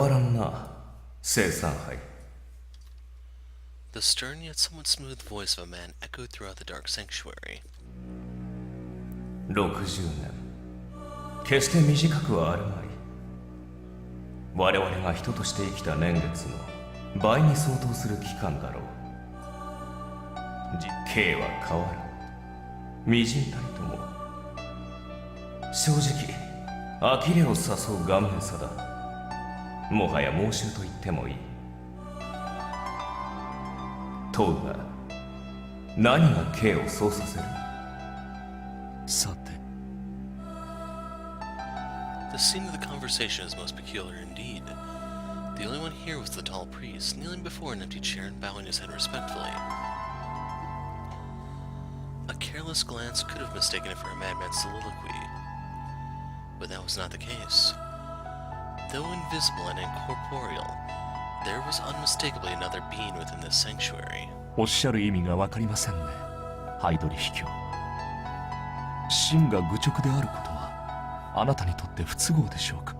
The stern yet somewhat smooth voice of a man echoed throughout the dark sanctuary. 60年、決して短くはあるまい。我々が人として生きた年月の倍に相当する期間だろう。K は変わらん。微塵たりとも。正直、呆れを誘う顔面さだ。もはや猛襲と言ってもいい。問うが、何が K をそうさせる？さて。The scene of the conversation is most peculiar indeed. The only one here was the tall priest, kneeling before an empty chair and bowing his head respectfully. A careless glance could have mistaken it for a madman's soliloquy, but that was not the case. Though invisible and incorporeal, there was unmistakably another being within this sanctuary. おっしゃる意味がわかりませんね、ハイドリヒ教。真が愚直であることはあなたにとって不都合でしょうか。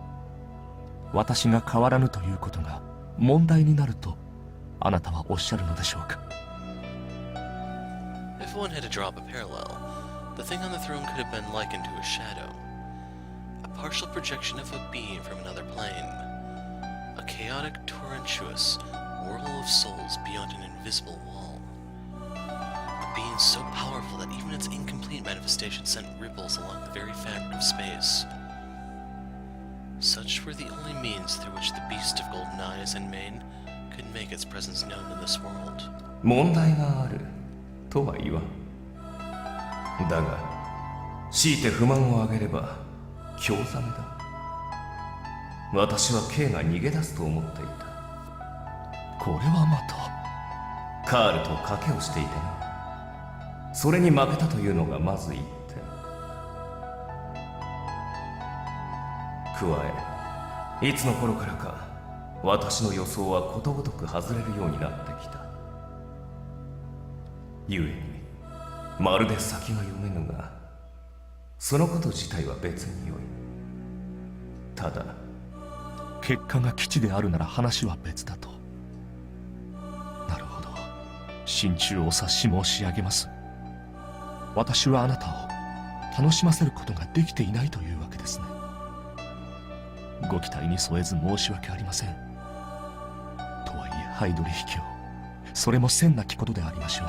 私が変わらぬということが問題になるとあなたはおっしゃるのでしょうか。If one had to draw up a parallel, the thing on the throne could have been likened to a shadow, a partial projection of a being from another plane, a chaotic, torrentious whirl of souls beyond an invisible wall, a being so powerful that even its incomplete manifestation sent ripples along the very fabric of space. Such were the only means through which the beast of golden eyes and mane could make its presence known in this world. 問題があるとは言わん。だが、強いて不満をあげれば興ざめだ。私は K が逃げ出すと思っていた。これはまた。カールと賭けをしていてな。それに負けたというのがまず一点。加え、いつの頃からか私の予想はことごとく外れるようになってきた。故にまるで先が読めぬが、そのこと自体は別によい。ただ結果が基地であるなら話は別だと。なるほど、心中お察し申し上げます。私はあなたを楽しませることができていないというわけですね。ご期待に添えず申し訳ありません。とはいえハイドリヒ教、それも千なきことでありましょう。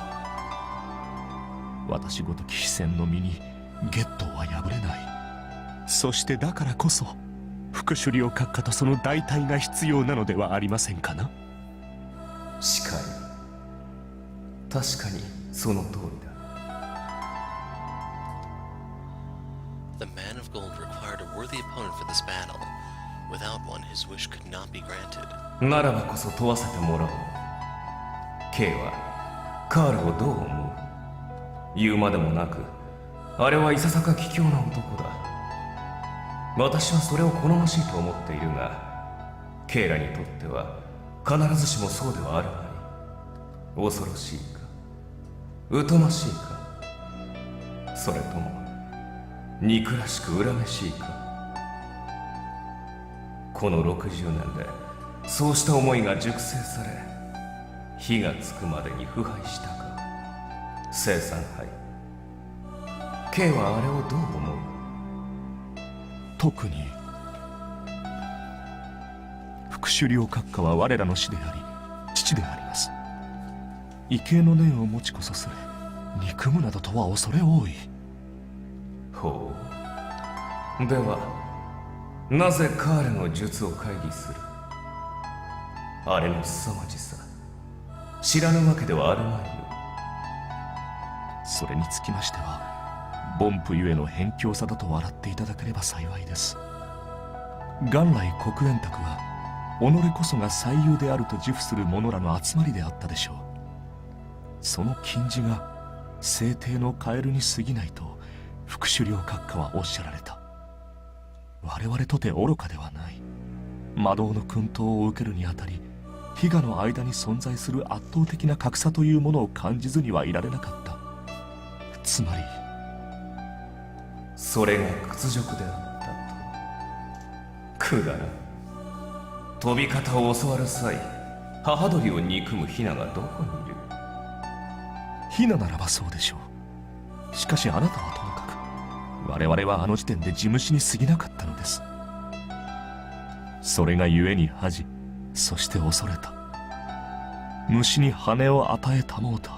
私ごとき非戦の身にゲットは破れない。そしてだからこそ副首領閣下とその代替が必要なのではありませんかな。しかり、確かにその通りだ。The man of gold required a worthy opponent for this battle. Without one, his wish could not be granted. ならばこそ問わせてもらおう。K はカールをどう思う？言うまでもなく、あれはいささか卑怯な男だ。私はそれを好ましいと思っているが、Kらにとっては必ずしもそうではあるまい。恐ろしいか、疎ましいか、それとも憎らしく恨めしいか。この60年でそうした思いが熟成され、火がつくまでに腐敗したか。生産杯、K はあれをどう思う？特に副首領閣下は我らの師であり父であります。畏敬の念を持ちこそすれ、憎むなどとは恐れ多い。ほう。ではなぜカーレの術を会議する？あれの凄まじさ、知らぬわけではあるまいよ。それにつきましては、凡夫ゆえの偏境さだと笑っていただければ幸いです。元来黒煙卓は己こそが最優であると自負する者らの集まりであったでしょう。その禁じが聖帝のカエルに過ぎないと副首領閣下はおっしゃられた。我々とて愚かではない。魔導の薫陶を受けるにあたり、彼我の間に存在する圧倒的な格差というものを感じずにはいられなかった。つまりそれが屈辱であったと。くだらん。飛び方を教わる際、母鳥を憎むヒナがどこにいる？ヒナならばそうでしょう。しかしあなたはともかく、我々はあの時点で地虫に過ぎなかったのです。それがゆえに恥じ、そして恐れた。虫に羽を与えたもうた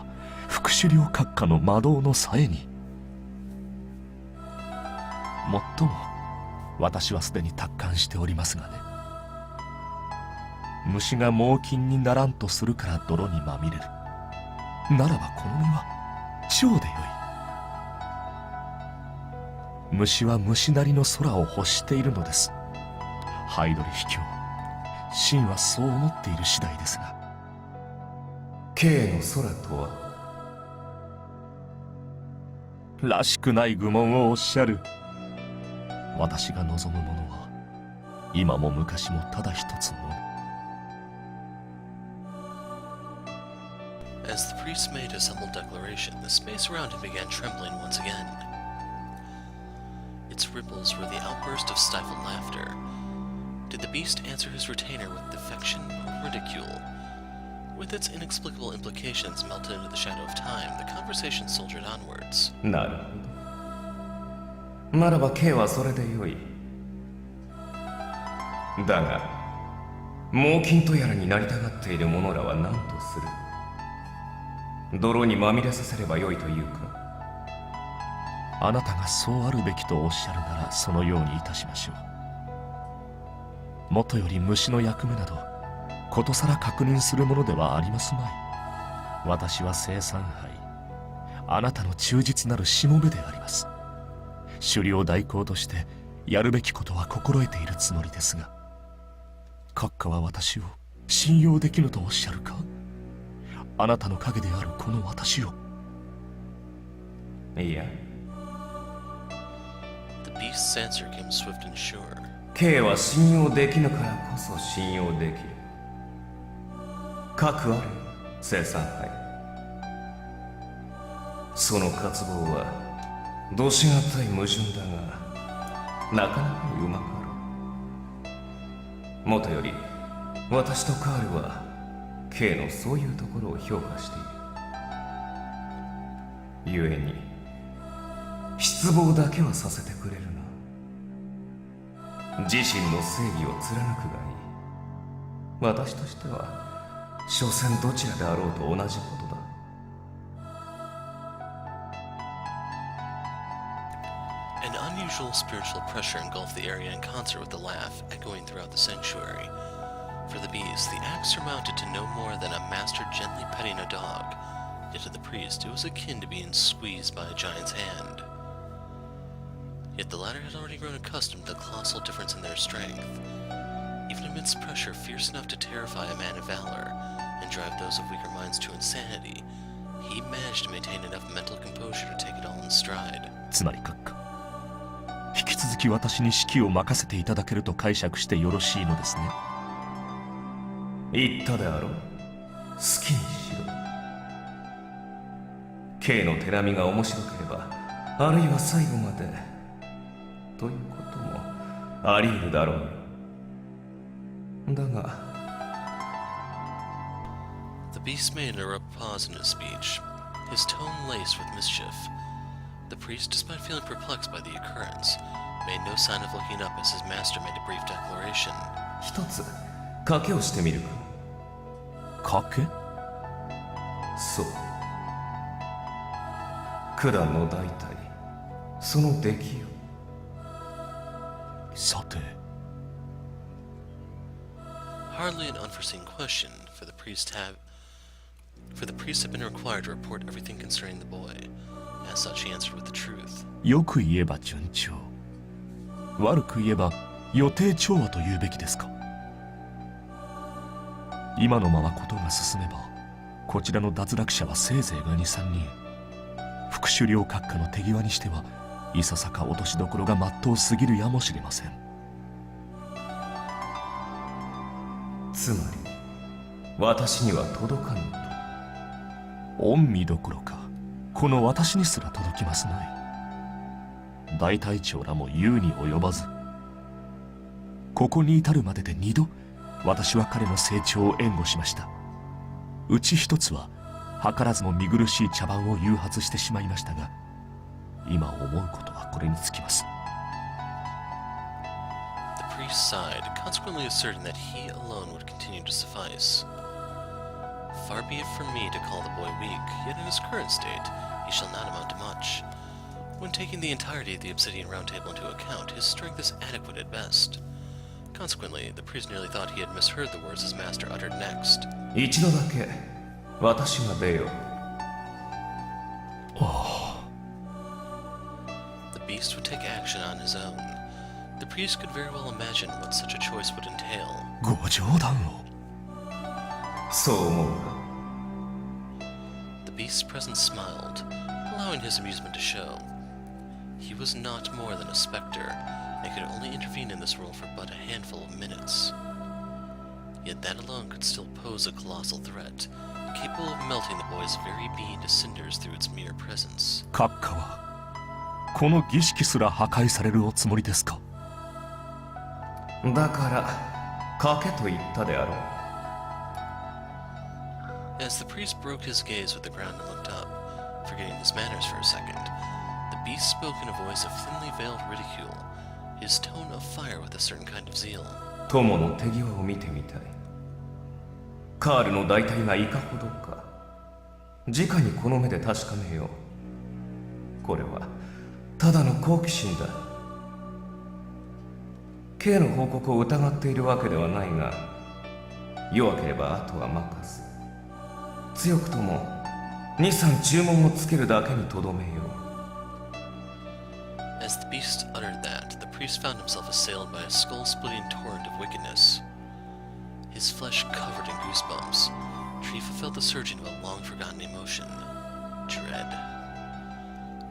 副首領閣下の魔導のさえに。もっとも私はすでに達観しておりますがね。虫が猛禽にならんとするから泥にまみれる。ならばこの身は蝶でよい。虫は虫なりの空を欲しているのです。ハイドリ卑怯、真はそう思っている次第ですが。 K の空とは？らしくない愚問をおっしゃる。私が望むものは今も昔もただ一つの。 As the priest made his humble declaration, the space around him began trembling once again. Its ripples were the outburst of stifled laughter. Did the beast answer his retainer with defection or ridicule? With its inexplicable implications melted into the shadow of time, the conversation soldiered onwards. なるほど。ならば K はそれでよい。だが、猛禽とやらになりたがっている者らは何とする？泥にまみれさせればよいというか？あなたがそうあるべきとおっしゃるならそのようにいたしましょう。もとより虫の役目などことさら確認するものではありますまい。私は聖参拝、あなたの忠実なるしもべであります。首領代行としてやるべきことは心得ているつもりですが、閣下は私を信用できぬとおっしゃるか？あなたの影であるこの私を。いや、 The beast's answer came swift and sure. K は信用できぬからこそ信用できる。かくあれ、聖参拝。その渇望はどしがたい矛盾だが、なかなかにうまくある。もとより私とカールは K のそういうところを評価している。故に失望だけはさせてくれるな。自身の正義を貫くがいい。私としては所詮どちらであろうと同じことだ。An unusual spiritual pressure engulfed the area in concert with the laugh echoing throughout the sanctuary. For the beast, the axe surmounted to no more than a master gently petting a dog, yet to the priest it was akin to being squeezed by a giant's hand. Yet the latter had already grown accustomed to the colossal difference in their strength. Even amidst pressure fierce enough to terrify a man of valor and drive those of weaker minds to insanity, he managed to maintain enough mental composure to take it all in stride. つまり閣下、引き続き私に指揮を任せていただけると解釈してよろしいのですね。言ったであろう。好きにしろ。K の手並みが面白ければ、あるいは最後までということもあり得るだろうよ。だが The beast made an abrupt pause in his speech, his tone laced with mischief. The priest, despite feeling perplexed by the occurrence, made no sign of looking up as his master made a brief declaration. 一つ賭けをしてみるか。賭け？そう。九段の大体その出来よ。さて。 Hardly an unforeseen question, for the priest had been required to report everything concerning the boy. As such, he answered with the truth. よく言えば順調、悪く言えば予定調和と言うべきですか。今のままことが進めば、こちらの脱落者はせいぜいが 2、3人。副首領閣下の手際にしてはいささか落としどころがまっとうすぎるやもしれません。つまり私には届かぬと。御身どころかこの私にすら届きますまい。大隊長らも言うに及ばず、ここに至るまでで2度私は彼の成長を援護しました。うち一つは図らずも見苦しい茶番を誘発してしまいましたが、今思うことはこれにつきます。The priest sighed, consequently asserting that he alone would continue to suffice. Far be it from me to call the boy weak, yet in his current state, he shall not amount to much. When taking the entirety of the Obsidian Round Table into account, his strength is adequate at best. Consequently, the priest nearly thought he had misheard the words his master uttered next. 一度だけ私が出よう。The beast would take action on his own. The priest could very well imagine what such a choice would entail. ご冗談を。そう思うか。The beast's presence smiled, allowing his amusement to show. He was not more than a specter, and could only intervene in this world for but a handful of minutes. Yet that alone could still pose a colossal threat, capable of melting the boy's very being to cinders through its mere presence. 閣下はこの儀式すら破壊されるおつもりですか。だから賭けと言ったであろう。As the priest broke his gaze with the ground and looked up, forgetting his manners for a second, the beast spoke in a voice of thinly veiled ridicule, his tone of fire with a certain kind of zeal. 友の手際を見てみたい。カールの大体がいかほどか、直にこの目で確かめよう。これはただの好奇心だ。K の報告を疑っているわけではないが、弱ければあとは任す。強くとも2、3注文をつけるだけにとどめよう。As the beast uttered that, the priest found himself assailed by a skull-splitting torrent of wickedness. His flesh covered in goosebumps, Trifa felt the surging of a long-forgotten emotion, dread.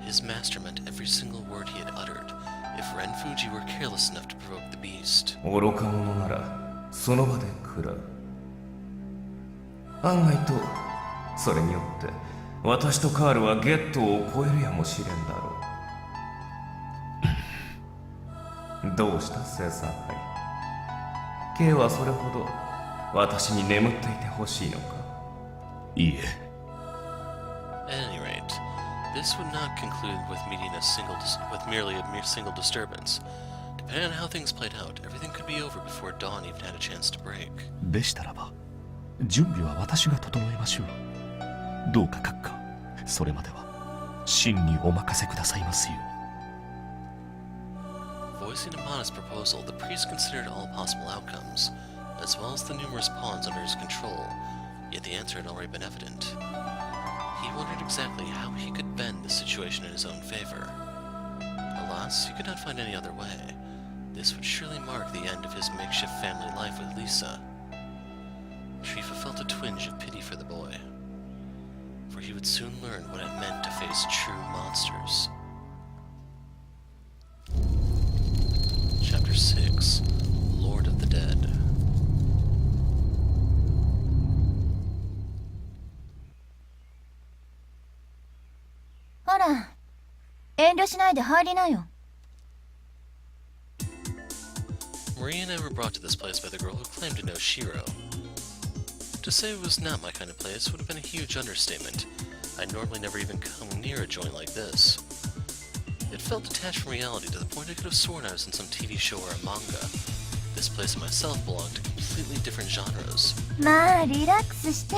His master meant every single word he had uttered, if Renfuji were careless enough to provoke the beast. 愚か者ならその場で食らう。案外とそれによって私とカールはゲットを超えるやもしれんだろう。どうした生産会。K はそれほど私に眠っていてほしいのか。いいえ。 At any rate, this would not conclude with merely a single disturbance. Depending on how things played out, everything could be over before dawn even had a chance to break. でしたらば、準備は私が整えましょう。どうか閣下、それまでは真にお任せくださいますよ。Voicing upon his proposal, the priest considered all possible outcomes, as well as the numerous pawns under his control, yet the answer had already been evident. He wondered exactly how he could bend the situation in his own favor. Alas, he could not find any other way. This would surely mark the end of his makeshift family life with Lisa. Trifa felt a twinge of pity for the boy, for he would soon learn what it meant to face true monsters. Chapter 6, Lord of the Dead. ほら、遠慮しないで入りなよ。Maria and I were brought to this place by the girl who claimed to know Shiro. To say it was not my kind of place would have been a huge understatement. I normally never even come near a joint like this. It felt detached from reality to the point I could have sworn I was in some TV show or a manga. This place and myself belonged to completely different genres. まあリラックスして。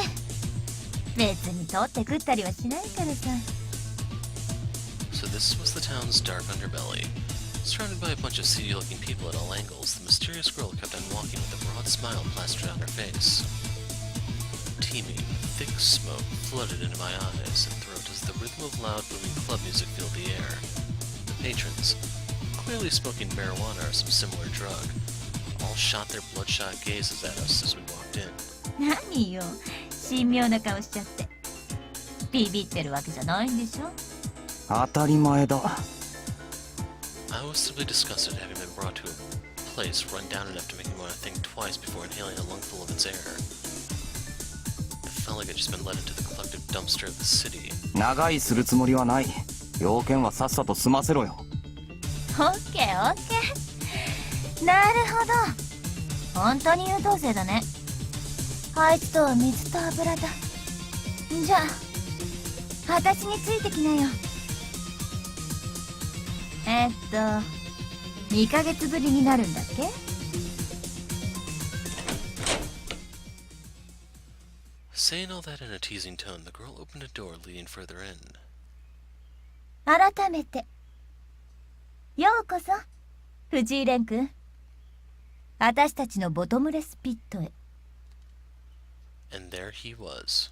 別に取って食ったりはしないからさ。So this was the town's dark underbelly. Surrounded by a bunch of seedy-looking people at all angles, the mysterious girl kept on walking with a broad smile plastered on her face. Teeming, thick smoke flooded into my eyes and throat as the rhythm of loud, booming club music filled the air. The patrons, clearly smoking marijuana or some similar drug, all shot their bloodshot gazes at us as we walked in. 何よ、神妙な顔しちゃって。ビビってるわけじゃないんでしょ。当たり前だ。I was simply disgusted at having been brought to a place run down enough to make me want to think twice before inhaling a lungful of its air. I felt like I'd just been led into the collective dumpster of the city. 長居するつもりはない。要件はさっさと済ませろよ。オッケーオッケー。なるほど。本当に優等生だね。あいつとは水と油だ。じゃあ私についてきなよ。2ヶ月ぶりになるんだっけ？ Saying all that in a teasing tone, the girl opened a door leading further in. 改めてようこそ藤井蓮くん。私たちのボトムレスピットへ。 And there he was.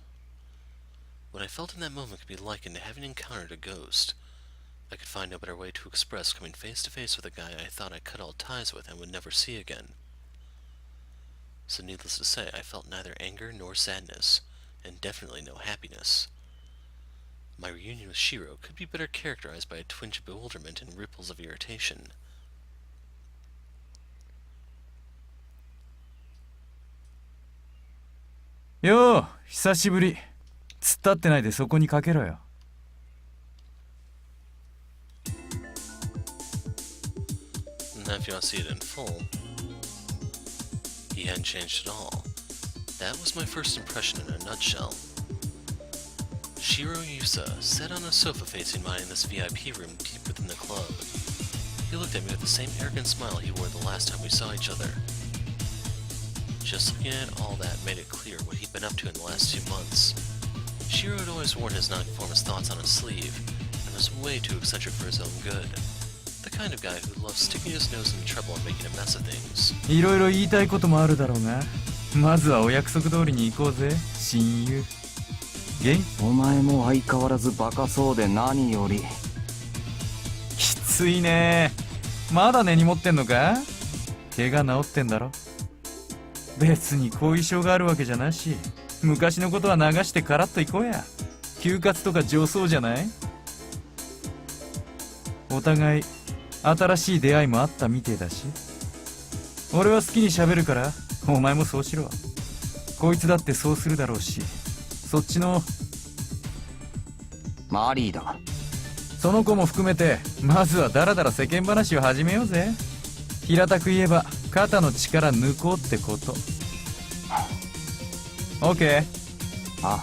What I felt in that moment could be likened to having encountered a ghost. I could find no better way to express coming face to face with a guy I thought I cut all ties with and would never see again. So needless to say, I felt neither anger nor sadness, and definitely no happiness. My reunion with Shiro could be better characterized by a twinge of bewilderment and ripples of irritation. よう、久しぶり。突っ立ってないでそこにかけろよ。Now if you want to see it in full, he hadn't changed at all. That was my first impression in a nutshell. Shiro Yusa sat on a sofa facing mine in this VIP room deep within the club. He looked at me with the same arrogant smile he wore the last time we saw each other. Just looking at all that made it clear what he'd been up to in the last 2 months. Shiro had always worn his nonconformist thoughts on his sleeve, and was way too eccentric for his own good. The kind of guy who loves sticking his nose in trouble and making a mess of things. いろいろ言いたいこともあるだろうが、まずはお約束通りに行こうぜ、親友。元気？お前も相変わらずバカそうで何より。きついね。まだ根に持ってんのか？怪我治ってんだろ。別に後遺症があるわけじゃなし、昔のことは流してカラッといこうや。休活とか上層じゃない？お互い新しい出会いもあったみてえだし、俺は好きに喋るからお前もそうしろ。こいつだってそうするだろうし、そっちのマリーだ。その子も含めてまずはダラダラ世間話を始めようぜ。平たく言えば肩の力抜こうってこと。 OK。 あ、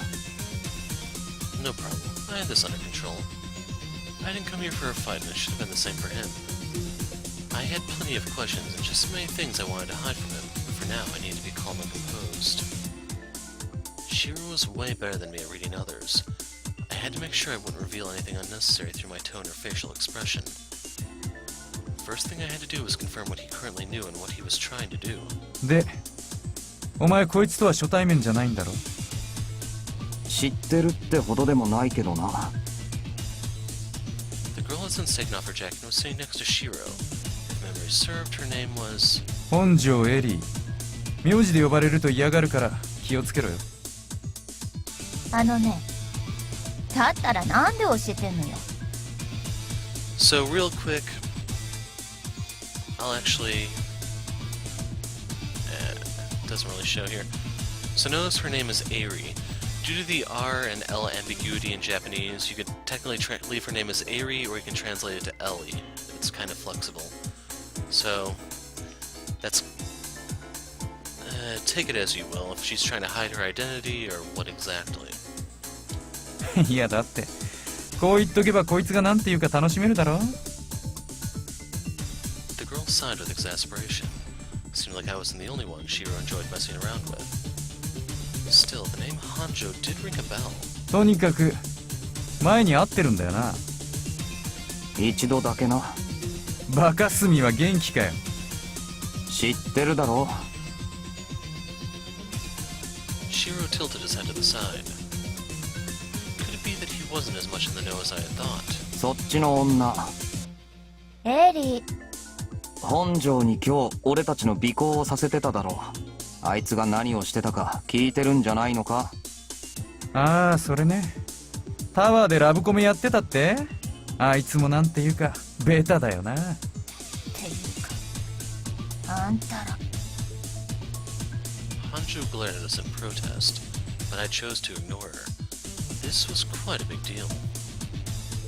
No problem. I had this under control. I didn't come here for a fight, and it should have been the same for him. I had plenty of questions and just so many things I wanted to hide from him, but for now I needed to be calm and composed. Shiro was way better than me at reading others. I had to make sure I wouldn't reveal anything unnecessary through my tone or facial expression. First thing I had to do was confirm what he currently knew and what he was trying to do. で、お前こいつとは初対面じゃないんだろ？知ってるってほどでもないけどな。The girl had since taken off her jacket and was sitting next to Shiro. If memory served, her name was... 本庄エリー。名字で呼ばれると嫌がるから気をつけろよ。あのね、だったらなんで教えてんのよ。 So real quick, I'll actually... it doesn't really show here. So notice her name is Irae. Due to the R and L ambiguity in Japanese, you could technically leave her name as Irae, or you can translate it to Ellie. It's kind of flexible. So, that's... take it as you will, if she's trying to hide her identity, or what exactly. いやだって、こう言っとけばこいつがなんて言うか楽しめるだろ。 The girl sighed with exasperation. Seemed like I wasn't the only one Shiro enjoyed messing around with. Still, the name Hanjo did ring a bell. とにかく前に会ってるんだよな。一度だけな。バカスミは元気かよ。知ってるだろ。 Shiro tilted his head to the side. Could it be that he wasn't as much in the know as I had thought? そっちの女。エリー、本庄に今日俺たちの尾行をさせてただろう。あいつが何をしてたか聞いてるんじゃないのか。ああ、それね。タワーでラブコメやってたって？あいつもなんていうかベタだよな。っていうか、あんたら。 Hanjo glared at us in protest, but I chose to ignore her. This was quite a big deal.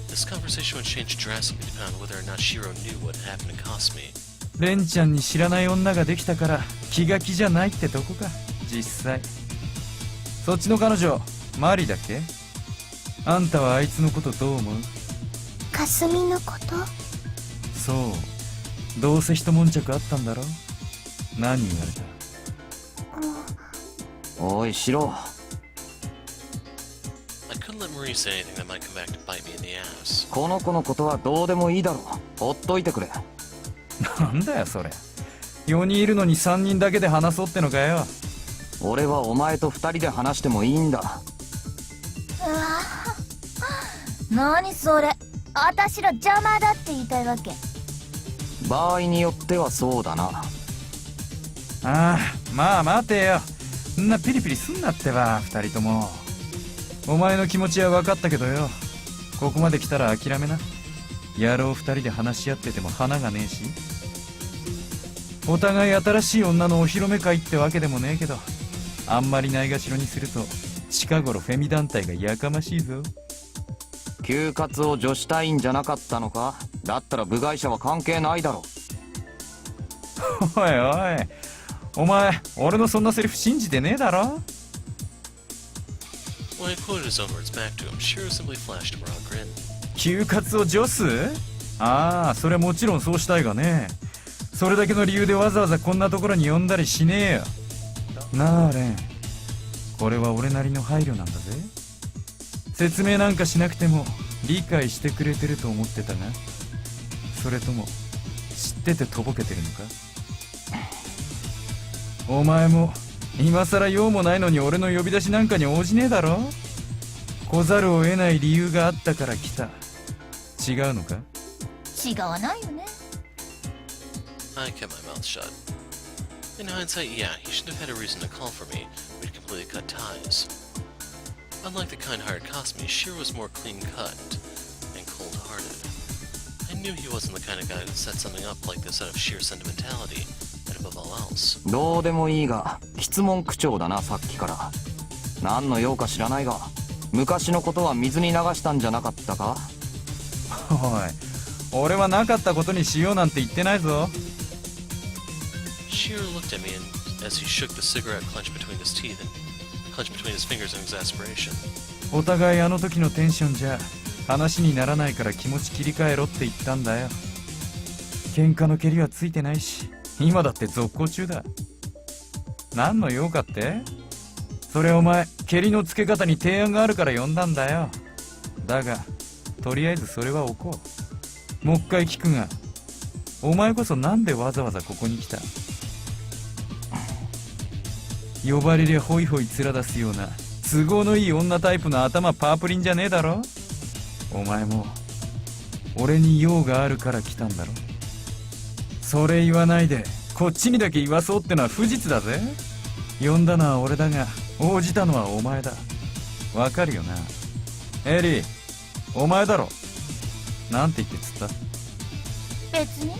This conversation would change drastically depending on whether or not Shiro knew what happened to Cosme. レンちゃんに知らない女ができたから気が気じゃないってとこか、実際。そっちの彼女マリだっけ？あんたはあいつのことどう思う？霞のこと？そう、どうせ一悶着あったんだろ？何言われた？おいシロ、 I couldn't let Marie say anything that might come back to bite me in the ass. この子のことはどうでもいいだろ。ほっといてくれ。なんだよそれ。4人いるのに3人だけで話そうってのかよ。俺はお前と2人で話してもいいんだ。何それ、私ら邪魔だって言いたいわけ？場合によってはそうだな。ああ、まあ待てよ。そんなピリピリすんなってば、2人とも。お前の気持ちは分かったけどよ、ここまで来たら諦めな。野郎2人で話し合ってても花がねえし、お互い新しい女のお披露目会ってわけでもねえけど、あんまりないがしろにすると近頃フェミ団体がやかましいぞ。休活を女子隊員じゃなかったのか？だったら部外者は関係ないだろ。おいおい、お前俺のそんなセリフ信じてねえだろ。 When I quoted his own words back to him, Shiro simply flashed a broad grin. 休活を女子？ああ、それはもちろんそうしたいがね。それだけの理由でわざわざこんなところに呼んだりしねえよ。なあレン、これは俺なりの配慮なんだぜ。説明なんかしなくても理解してくれてると思ってたが、それとも知っててとぼけてるのか？お前も今さら用もないのに俺の呼び出しなんかに応じねえだろ。来ざるを得ない理由があったから来た。違うのか？違わないよね。I kept my mouth shut. In hindsight, yeah, he should have had a reason to call for me. We'd completely cut ties. Unlike the kind-hearted Cosme, Shiro was more clean-cut and cold-hearted. I knew he wasn't the kind of guy who set something up like this out of sheer sentimentality, and above all else. どうでもいいが質問口調だな、さっきから。何の用か知らないが昔のことは水に流したんじゃなかったか？おい、俺はなかったことにしようなんて言ってないぞ。Shiro looked at me and, as he shook the cigarette clenched between his teeth and clenched between his fingers in exasperation. お互いあの時のテンションじゃ話にならないから気持ち切り替えろって言ったんだよ。喧嘩の蹴りはついてないし、今だって続行中だ。何の用かって？それお前蹴りのつけ方に提案があるから呼んだんだよ。だがとりあえずそれは置こう。もう一回聞くが、お前こそなんでわざわざここに来た？呼ばれりゃホイホイ面出すような都合のいい女タイプの頭パープリンじゃねえだろ。お前も俺に用があるから来たんだろ。それ言わないでこっちにだけ言わそうってのは不実だぜ。呼んだのは俺だが応じたのはお前だ。わかるよな？エリー、お前だろ。なんて言ってつった？別に。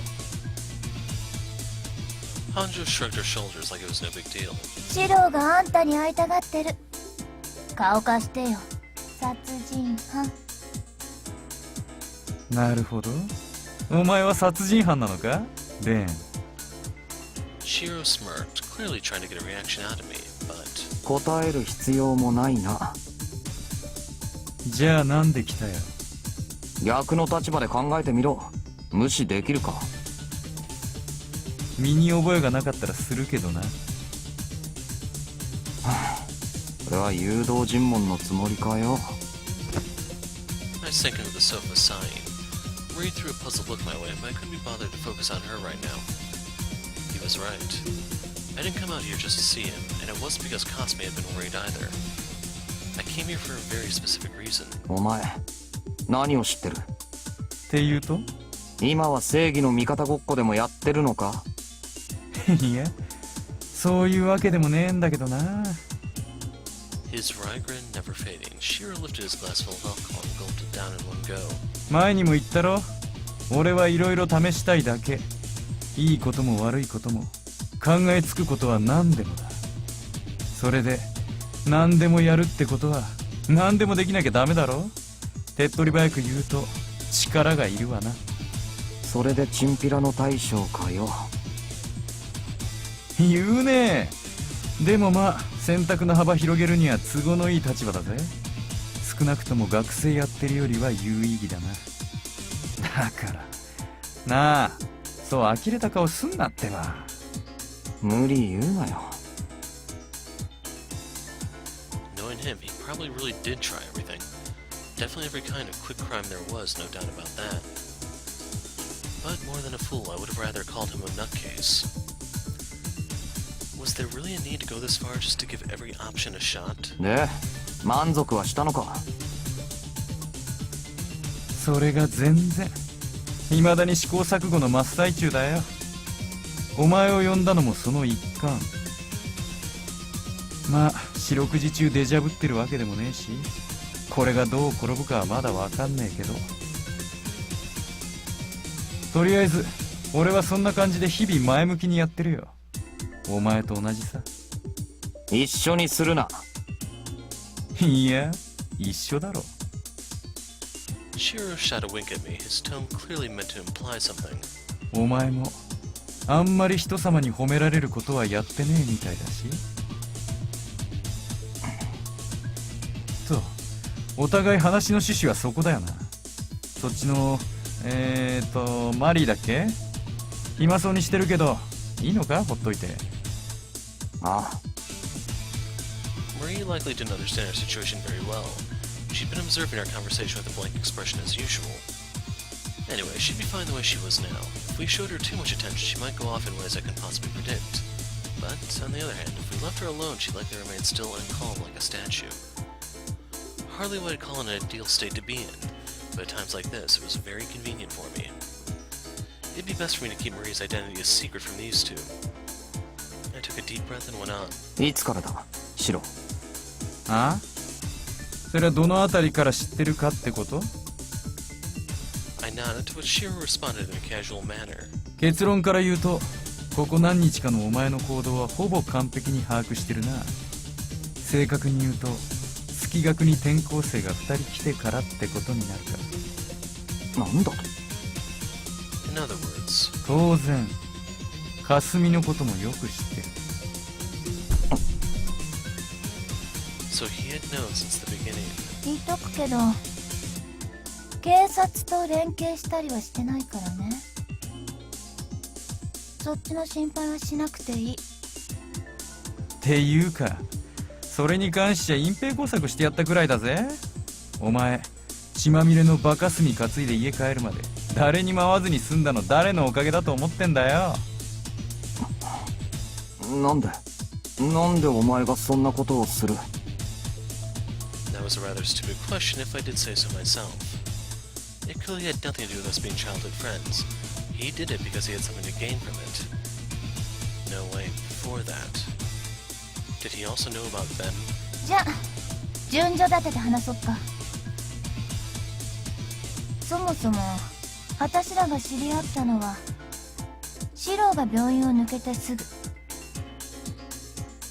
Hanjo shrugged her shoulders like it was no big deal. シロがあんたに会いたがってる。顔貸してよ、殺人犯。なるほど、お前は殺人犯なのかレン。 Shiro smirked, clearly trying to get a reaction out of me, but 答える必要もないな。じゃあなんで来たよ？逆の立場で考えてみろ。無視できるか？身に覚えがなかったらするけどな。これは誘導尋問のつもりかよ。 I sank into the sofa sighing. Marie threw a puzzled look my way, but I couldn't be bothered to focus on her right now. He was right. I didn't come out here just to see him, and it wasn't because Cosme had been worried either. I came here for a very specific reason. お前何を知ってる？って言うと？今は正義の味方ごっこでもやってるのか？いや、そういうわけでもねえんだけどな。 His wry grin never fading, Shiro lifted his glass full of alcohol and gulped it down in one go. 前にも言ったろ、俺はいろいろ試したいだけ。いいことも悪いことも考えつくことは何でもだ。それで何でもやるってことは何でもできなきゃダメだろ。手っ取り早く言うと力がいるわな。それでチンピラの大将かよ。言うね。でもまあ選択の幅広げるには都合のいい立場だぜ。少なくとも学生やってるよりは有意義だな。だからなあ、そう呆れた顔すんなってば。無理言うなよ。 Knowing him, he probably really did try everything. Definitely every kind of quick crime there was, no doubt about that. But more than a fool, I would have rather called him a nutcase. Was there really a need to go this far just to give every option a shot? で満足はしたのか。それが全然。未だに試行錯誤の真っ最中だよ。お前を呼んだのもその一環。まあ四六時中デジャブってるわけでもねえし、これがどう転ぶかはまだわかんねえけど、とりあえず俺はそんな感じで日々前向きにやってるよ。お前と同じさ。一緒にするな。いや一緒だろ。 Shiro shot a wink at me, his tone clearly meant to imply something. お前もあんまり人様に褒められることはやってねえみたいだし。そう、お互い話の趣旨はそこだよな。そっちのマリーだっけ？暇そうにしてるけどいいのか、ほっといて。ああ。 Marie likely didn't understand our situation very well. She'd been observing our conversation with a blank expression as usual. Anyway, she'd be fine the way she was now. If we showed her too much attention, she might go off in ways I couldn't possibly predict. But, on the other hand, if we left her alone, she'd likely remain still and calm like a statue. Hardly what I'd call an ideal state to be in, but at times like this, it was very convenient for me. It'd be best for me to keep Marie's identity a secret from these two. I took a deep breath and went on. いつからだシロ。ああ、それはどのあたりから知ってるかってこと？ I nodded, to which Shiro responded in a casual manner. 結論から言うと、ここ何日かのお前の行動はほぼ完璧に把握してるな。正確に言うと月学に転校生が2人来てからってことになるから。なんだと。 In other words, 当然霞のこともよく知ってる。 so he had known since the beginning. 言っとくけど警察と連携したりはしてないからね。そっちの心配はしなくていい。っていうかそれに関しちゃ隠蔽工作してやったくらいだぜ。お前血まみれのバカスミ担いで家帰るまで誰にも会わずに済んだの誰のおかげだと思ってんだよ。なんでお前がそんなことをする。 That was a rather stupid question if I did say so myself. It clearly had nothing to do with us being childhood friends. He did it because he had something to gain from it. No, wait, before that. Did he also know about Ben? じゃあ順序立てて話そっか。そもそも私らが知り合ったのはシロが病院を抜けてすぐ。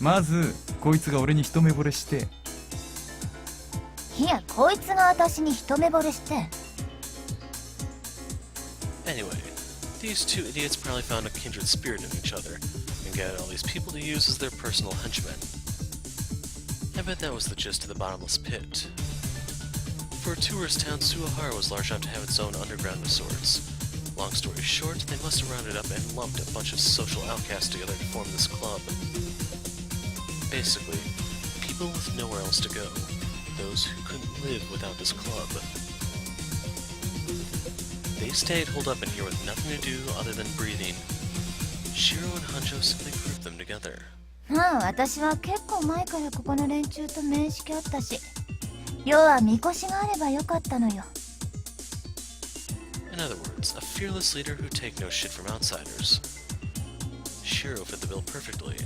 まずこいつが俺に一目惚れして。いやこいつが私に一目惚れして。 Anyway, these two idiots probably found a kindred spirit in each other and got all these people to use as their personal henchmen. I bet that was the gist of the bottomless pit. For a tourist town, Suihara was large enough to have its own underground of sorts. Long story short, they must have rounded up and lumped a bunch of social outcasts together to form this club. Basically, people with nowhere else to go. Those who couldn't live without this club. They stayed holed up in here with nothing to do other than breathing. Shiro and Hanjo simply grouped them together. まあ私は結構前からここの連中と面識あったし、要はみこしがあればよかったのよ。In other words, a fearless leader who'd take no shit from outsiders. Shiro fit the bill perfectly.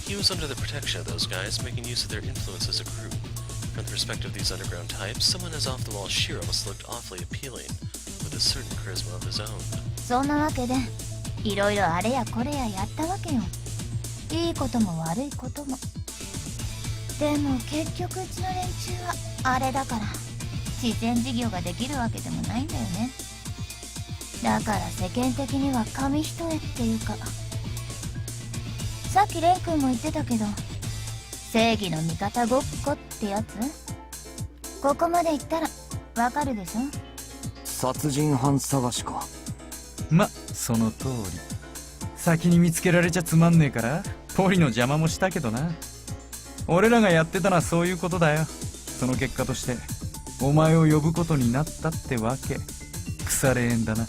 He was under the protection of those guys, making use of their influence as a group. From the perspective of these underground types, someone as off-the-wall Shiro must have looked awfully appealing, with a certain charisma of his own. そんなわけでいろいろあれやこれややったわけよ。いいことも悪いことも。でも結局うちの連中はあれだから慈善事業ができるわけでもないんだよね。だから世間的には紙一重っていうかさっきレン君も言ってたけど、正義の味方ごっこってやつ。ここまで行ったらわかるでしょ。殺人犯探しか。ま、その通り。先に見つけられちゃつまんねえからポリの邪魔もしたけどな。俺らがやってたのはそういうことだよ。その結果としてお前を呼ぶことになったってわけ。腐れ縁だな。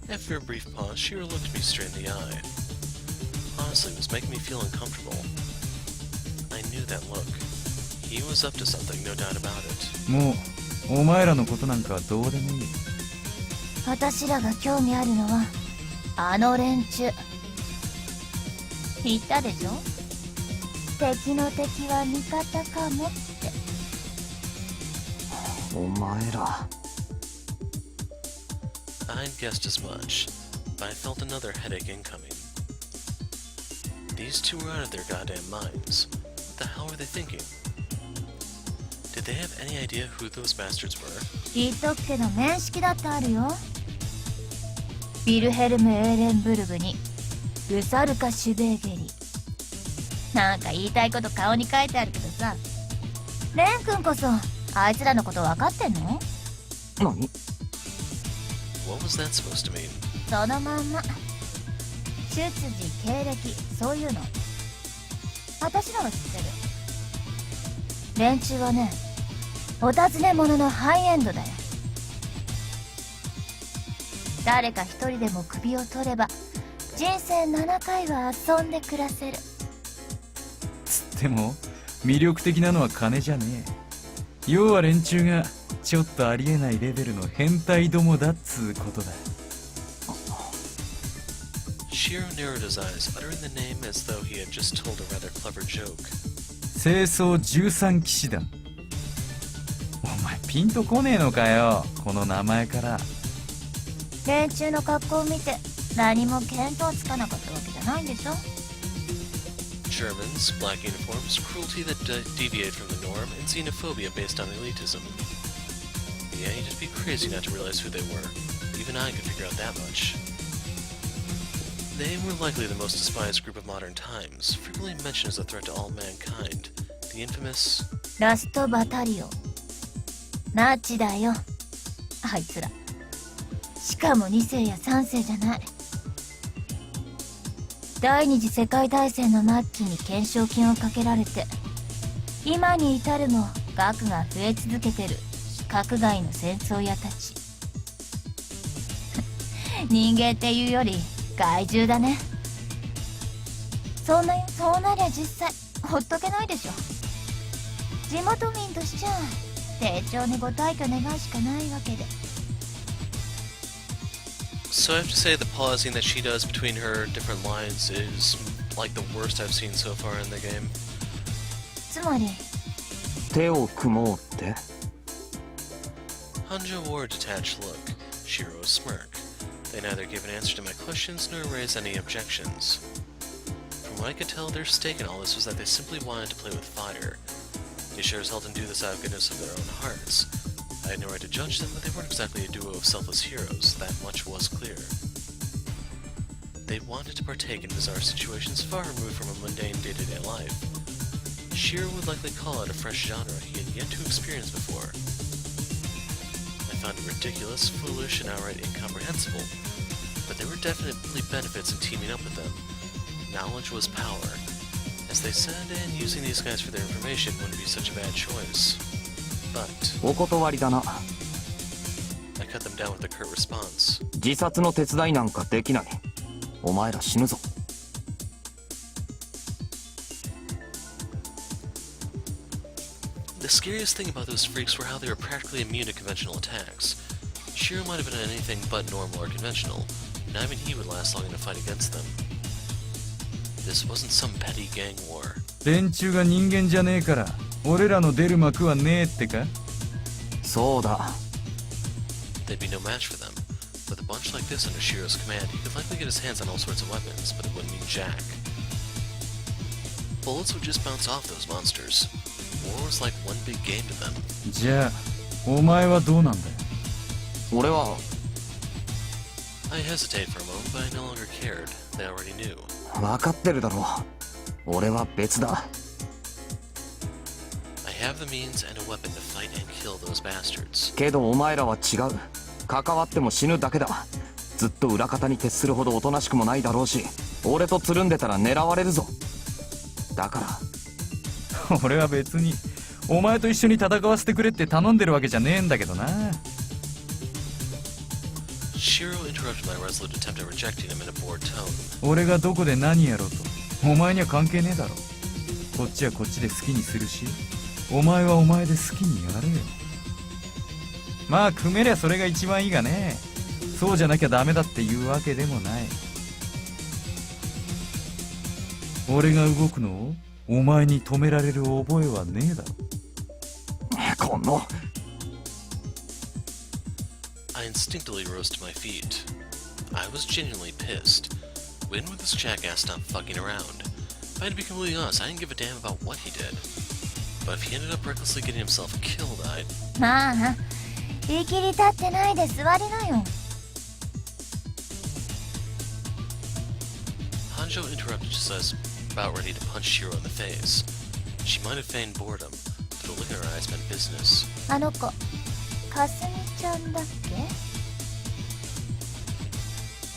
After a brief pause, Shiro looked me straight in the eye. Honestly, it was making me feel uncomfortable. I knew that look. He was up to something, no doubt about it. もうお前らのことなんかどうでもいい。私らが興味あるのはあの連中。言ったでしょ、敵の敵は味方かもって。お前ら。I'd guessed as much, but I felt another headache incoming. These two were out of their goddamn minds. What the hell were they thinking? Did they have any idea who those bastards were? 言っとくけど面識だってあるよ。ビルヘルム・エーレンブルグにルサルカ・シュベーゲリ。なんか言いたいこと顔に書いてあるけどさ、レン君こそあいつらのこと分かってんの？何？ What was that supposed to mean? そのまんま。出自経歴そういうの私らは知ってる。連中はね、お尋ね者のハイエンドだよ。誰か一人でも首を取れば人生7回は遊んで暮らせる。つっても魅力的なのは金じゃねえ。要は連中がちょっとありえないレベルの変態どもだっつうことだ。Shiro narrowed his eyes, uttering the name as though he had just told a rather clever joke. 清掃13騎士団。お前ピンとこねえのかよ、この名前から。連中の格好を見て何も見当つかなかったわけじゃないんでしょ。 Germans, black uniforms, cruelty that deviated from the norm, and xenophobia based on elitism. Yeah, you'd just be crazy not to realize who they were. Even I could figure out that much. They were likely the most despised group of modern times, frequently mentioned as a threat to all mankind. The infamous... ラストバタリオン。ナチだよ、あいつら。しかも2世や3世じゃない。第二次世界大戦の末期に懸賞金をかけられて、今に至るも額が増え続けてる規格外の戦争屋たち。人間っていうより害獣だね。そうなりゃ実際ほっとけないでしょ。地元民としちゃ丁重にご退去願うしかないわけで。So I have to say the pausing that she does between her different lines is like the worst I've seen so far in the game. つまり手を組もうって？ Hanjo wore a detached look, Shiro a smirk. They neither give an answer to my questions nor raise any objections. From what I could tell, their stake in all this was that they simply wanted to play with fire. They sure as hell didn't do this out of goodness of their own hearts. I had no right to judge them, but they weren't exactly a duo of selfless heroes, that much was clear. They wanted to partake in bizarre situations far removed from a mundane day-to-day life. Shiro would likely call it a fresh genre he had yet to experience before. I found it ridiculous, foolish, and outright incomprehensible, but there were definitely benefits in teaming up with them. Knowledge was power. As they said, and using these guys for their information wouldn't be such a bad choice. But お断りだな。 I cut them down with a curt response. 自殺の手伝いなんかできない。お前ら死ぬぞ。The scariest thing about those freaks were how they were practically immune to conventional attacks. Shiro might have been anything but normal or conventional, and not even he would last long in a fight against them. This wasn't some petty gang war. 連中が人間じゃねえから俺らの出る幕はねえってか。そうだ。 They'd be no match for them. With a bunch like this under Shiro's command, he could likely get his hands on all sorts of weapons, but it wouldn't mean jack. Bullets would just bounce off those monsters. War was like one big game to them. じゃあお前はどうなんだよ。俺は I hesitated for a moment, but I no longer cared. they already knew. 分かってるだろう。俺は別だ。 I have the means and a weapon to fight and kill those bastards. けどお前らは違う。関わっても死ぬだけだ。ずっと裏方に徹するほどおとなしくもないだろうし、俺とつるんでたら狙われるぞ。だから。俺は別にお前と一緒に戦わせてくれって頼んでるわけじゃねえんだけどな。 Shiro interrupted my resolute attempt at rejecting him in a bored tone. 俺がどこで何やろうとお前には関係ねえだろ。こっちはこっちで好きにするし、お前はお前で好きにやれよ。まあ組めりゃそれが一番いいがね。そうじゃなきゃダメだっていうわけでもない。俺が動くのをお前に止められる覚えはねえだろ。この I instinctively rose to my feet. I was genuinely pissed. When would this jackass stop fucking around? If I had to be completely honest, I didn't give a damn about what he did. But if he ended up recklessly getting himself killed, I'd... まあ言い切り立ってないで座りなよ。 Hanjo interrupted just as about ready to punch Shiro in the face. She might have feigned boredom, but the look in her eyes meant business. あの子かすみちゃんだっけ。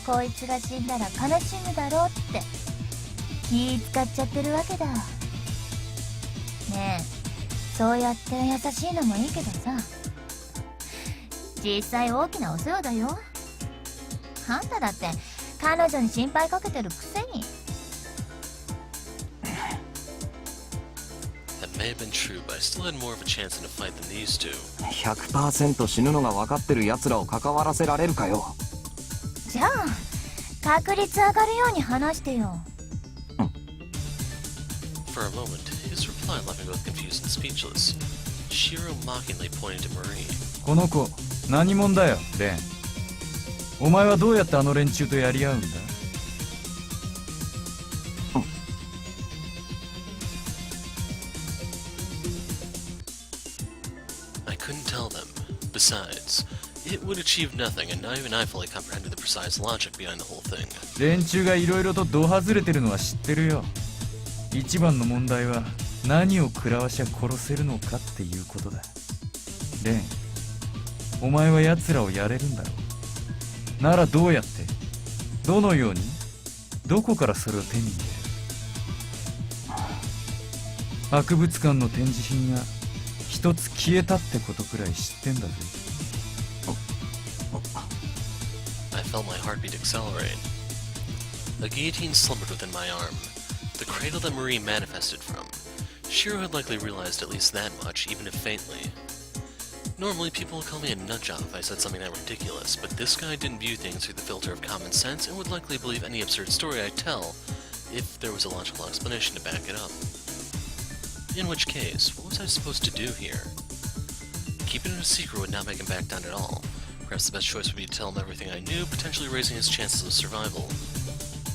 こいつが死んだら悲しむだろうって気使っちゃってるわけだ。ねえそうやって優しいのもいいけどさ、実際大きなお世話だよ。あんただって彼女に心配かけてるくせに。 That may have been true, but I still had more of a chance in a fight than these two. 100% 死ぬのが分かってる奴らを関わらせられるかよ。じゃあ確率上がるように話してよ。 For a moment, his reply left me both confused and speechless. Shiro mockingly pointed to Marie. この子何者だよレン。お前はどうやってあの連中とやり合うんだ。 I couldn't tell them. Besides, it would achieve nothing, and not even I fully comprehended the precise logic behind the whole thing. 連中がいろいろと度外れてるのは知ってるよ。一番の問題は何を食らわしゃ殺せるのかっていうことだ。レン、お前は奴らをやれるんだろう。ならどうやって、どのように、どこからそれを手に入れる。博物館の展示品が一つ消えたってことくらい知ってんだぜ。 I felt my heartbeat accelerate. A guillotine slumbered within my arm, the cradle that Marie manifested from. Shiro had likely realized at least that much, even if faintly. Normally, people would call me a nutjob if I said something that ridiculous, but this guy didn't view things through the filter of common sense and would likely believe any absurd story I tell if there was a logical explanation to back it up. In which case, what was I supposed to do here? Keeping it a secret would not make him back down at all. Perhaps the best choice would be to tell him everything I knew, potentially raising his chances of survival.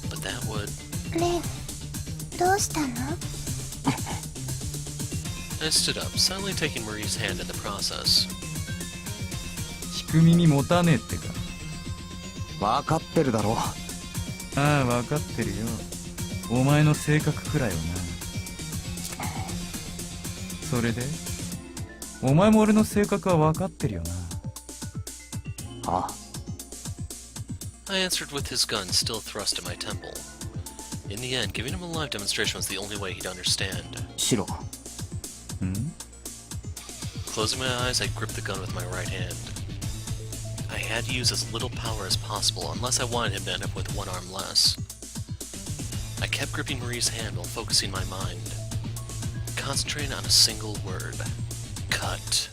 But that would... レンどうしたの。 I stood up, silently taking Marie's hand in the process. 聞く耳持たねえってか。分かってるだろう。ああ分かってるよ。お前の性格くらいはな。それでお前も俺の性格は分かってるよな。ああ。 I answered with his gun still thrust at my temple. In the end, giving him a live demonstration was the only way he'd understand. シロ。ん Closing my eyes, I gripped the gun with my right hand. I had to use as little power as possible, unless I wanted him to end up with one arm less. I kept gripping Marie's hand while focusing my mind, concentrating on a single word. Cut.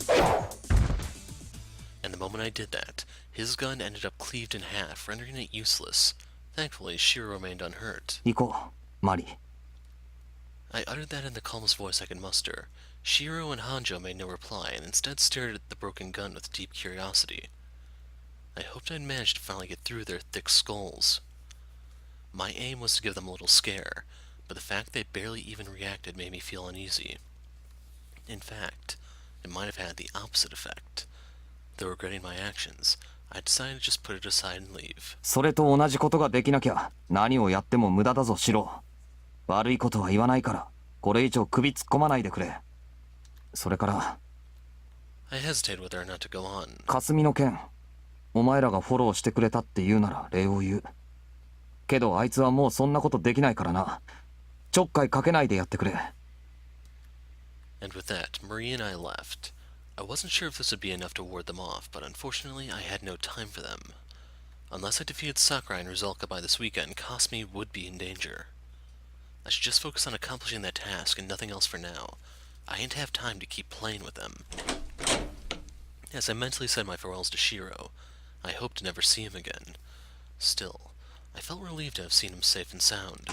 And the moment I did that, his gun ended up cleaved in half, rendering it useless. Thankfully, Shiro remained unhurt. 行こう、マリ。 I uttered that in the calmest voice I could muster. Shiro and Hanjo made no reply, and instead stared at the broken gun with deep curiosity. I hoped I'd managed to finally get through their thick skulls. My aim was to give them a little scare, but the fact they barely even reacted made me feel uneasy. In fact, it might have had the opposite effect. Though regretting my actions, I decided to just put it aside and leave. それと同じことができなきゃ何をやっても無駄だぞシロ。悪いことは言わないからこれ以上首突っ込まないでくれ。それから I hesitated whether or not to go on. 霞の件、お前らがフォローしてくれたって言うなら礼を言う。けどあいつはもうそんなことできないからな。ちょっかいかけないでやってくれ。 And with that, Marie and I left. I wasn't sure if this would be enough to ward them off, but unfortunately I had no time for them. Unless I defeated Sakurai and Rizalka by this weekend, Cosme would be in danger. I should just focus on accomplishing that task and nothing else for now. I ain't have time to keep playing with them. As I mentally said my farewells to Shiro, I hoped to never see him again. Still, I felt relieved to have seen him safe and sound.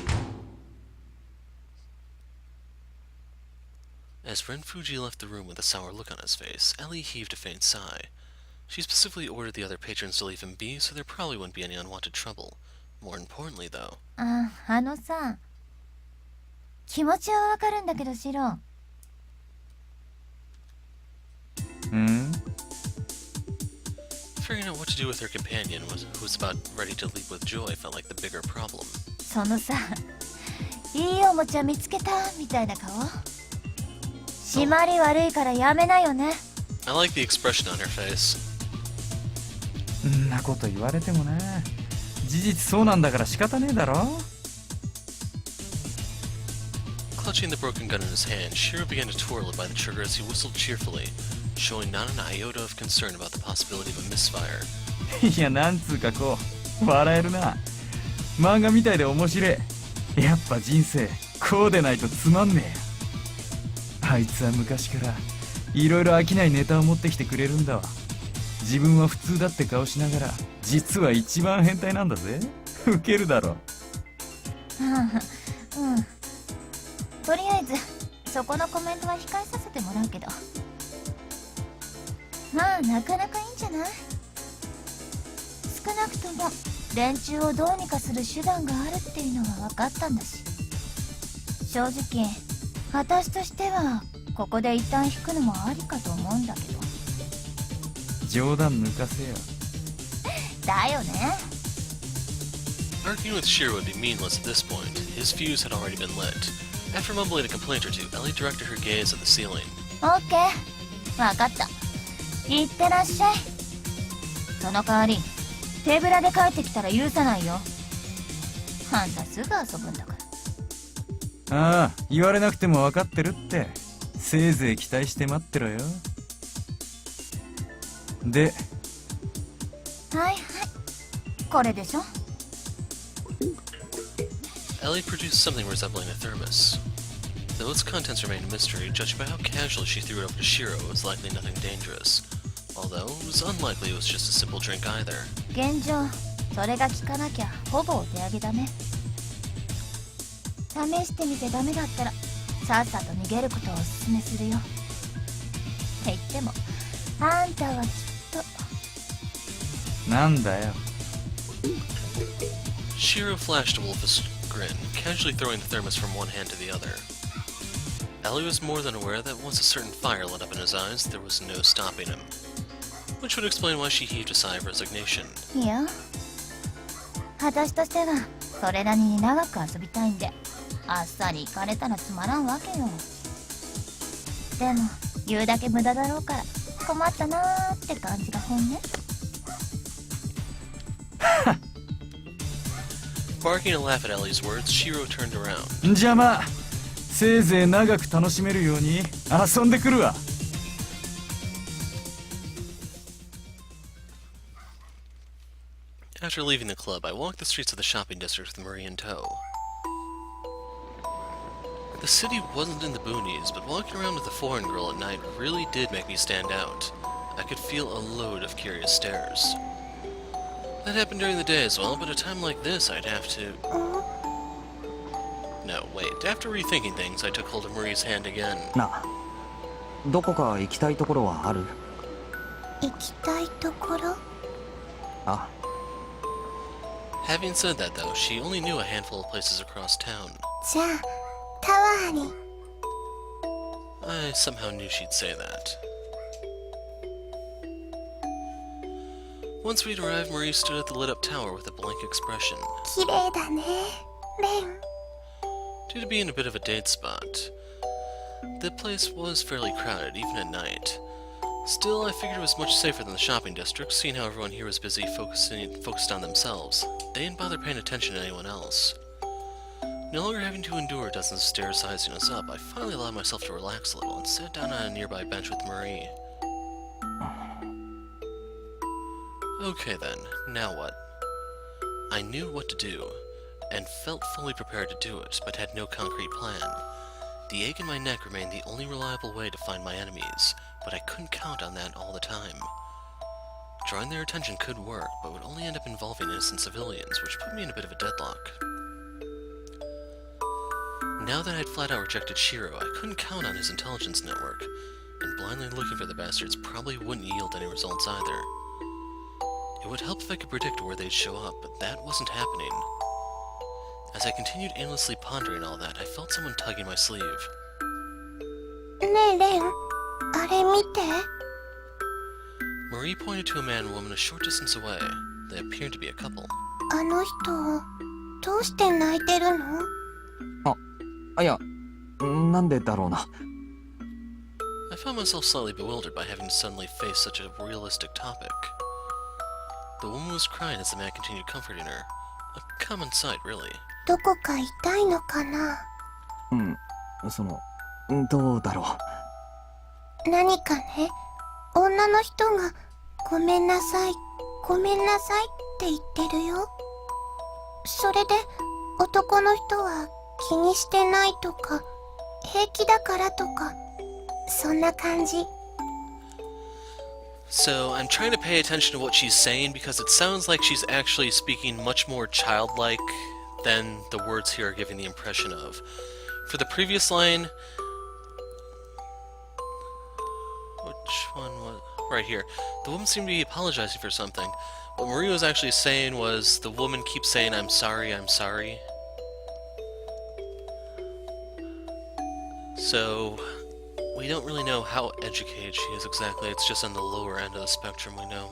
As Ren Fuji left the room with a sour look on his face, Ellie heaved a faint sigh. She specifically ordered the other patrons to leave him be, so there probably wouldn't be any unwanted trouble. More importantly, though... あのさ、気持ちはわかるんだけどシロ。Figuring out what to do with her companion, who was about ready to leap with joy, felt like the bigger problem. そのさ、いいおもちゃ見つけたみたいな顔。締まり悪いからやめなよね。I like the expression on her face. んなこと言われてもね。事実そうなんだから仕方ねえだろ。Clutching the broken gun in his hand, Shiro began to twirl it by the trigger as he whistled cheerfully, showing not an iota of concern about the possibility of a misfire. いや、なんつうかこう笑えるな。漫画みたいで面白い。やっぱ人生こうでないとつまんねえや。あいつは昔からいろいろ飽きないネタを持ってきてくれるんだわ。自分は普通だって顔しながら実は一番変態なんだぜ。ウケるだろ。うん。とりあえずそこのコメントは控えさせてもらうけど、まあなかなかいいんじゃない。少なくとも連中をどうにかする手段があるっていうのは分かったんだし、正直私としてはここで一旦引くのもありかと思うんだけど。冗談抜かせよ。だよね。 Arguing with Shiro would be meaningless at this point. His fuse had already been lit. After mumbling a complaint or two, Ellie directed her gaze at the ceiling. オッケー、分かった。いってらっしゃい。その代わり手ぶらで帰ってきたら許さないよ。あんたすぐ遊ぶんだから。ああ、言われなくても分かってるって。せいぜい期待して待ってろよ。で、はいはい、これでしょ。Ellie produced something resembling a thermos. Though its contents remained a mystery, judging by how casually she threw it over to Shiro, it was likely nothing dangerous. Although, it was unlikely it was just a simple drink either. 現状、それが効かなきゃほぼお手上げだね。試してみてダメだったらさっさと逃げることをおすすめするよ。って言ってもあんたはきっと。なんだよ。Shiro flashed a wolfish grin, casually throwing the thermos from one hand to the other. Ellie was more than aware that once a certain fire lit up in his eyes, there was no stopping him. Which would explain why she heaved a sigh of resignation. いや、私としてはそれなりに長く遊びたいんで、あっさり行かれたらつまらんわけよ。でも言うだけ無駄だろうから困ったなーって感じが本音。Barking a laugh at Ellie's words, Shiro turned around. じゃあまあ、せいぜい長く楽しめるように遊んでくるわ。After leaving the club, I walked the streets of the shopping district with Marie in tow. The city wasn't in the boonies, but walking around with a foreign girl at night really did make me stand out. I could feel a load of curious stares. That happened during the day as well, but at a time like this, I'd have to... No, wait. After rethinking things, I took hold of Marie's hand again. なあ、どこか行きたいところはある？行きたいところ？あ、 Having said that, though, she only knew a handful of places across town. じゃあタワーに。 I somehow knew she'd say that. Once we'd arrived, Marie stood at the lit-up tower with a blank expression. 綺麗だねレン。 Due to being a bit of a date spot, the place was fairly crowded, even at night. Still, I figured it was much safer than the shopping district, seeing how everyone here was busy focused on themselves. They didn't bother paying attention to anyone else. No longer having to endure dozens of stairs sizing us up, I finally allowed myself to relax a little and sat down on a nearby bench with Marie. Okay then, now what? I knew what to do, and felt fully prepared to do it, but had no concrete plan. The ache in my neck remained the only reliable way to find my enemies, but I couldn't count on that all the time. Drawing their attention could work, but would only end up involving innocent civilians, which put me in a bit of a deadlock. Now that I'd flat out rejected Shiro, I couldn't count on his intelligence network, and blindly looking for the bastards probably wouldn't yield any results either. It would help if I could predict where they'd show up, but that wasn't happening. As I continued aimlessly pondering all that, I felt someone tugging my sleeve. ねえレン、あれ見て。 Marie pointed to a man and woman a short distance away. They appeared to be a couple. あの人、どうして泣いてるの？いや、なんでだろうな。I found myself slightly bewildered by having to suddenly face such a realistic topic. The woman was crying as the man continued comforting her. A common sight, really. どこか痛いのかな？どうだろ何かね、女の人がごめんなさい、ごめんなさいって言ってるよ。それで男の人は気にしてないとか、平気だからとか、そんな感じ。So, I'm trying to pay attention to what she's saying because it sounds like she's actually speaking much more childlike than the words here are giving the impression of. For the previous line... Which one was... Right here. The woman seemed to be apologizing for something. What Marie was actually saying was, the woman keeps saying, I'm sorry, I'm sorry. So... we don't really know how educated she is exactly. It's just on the lower end of the spectrum we know.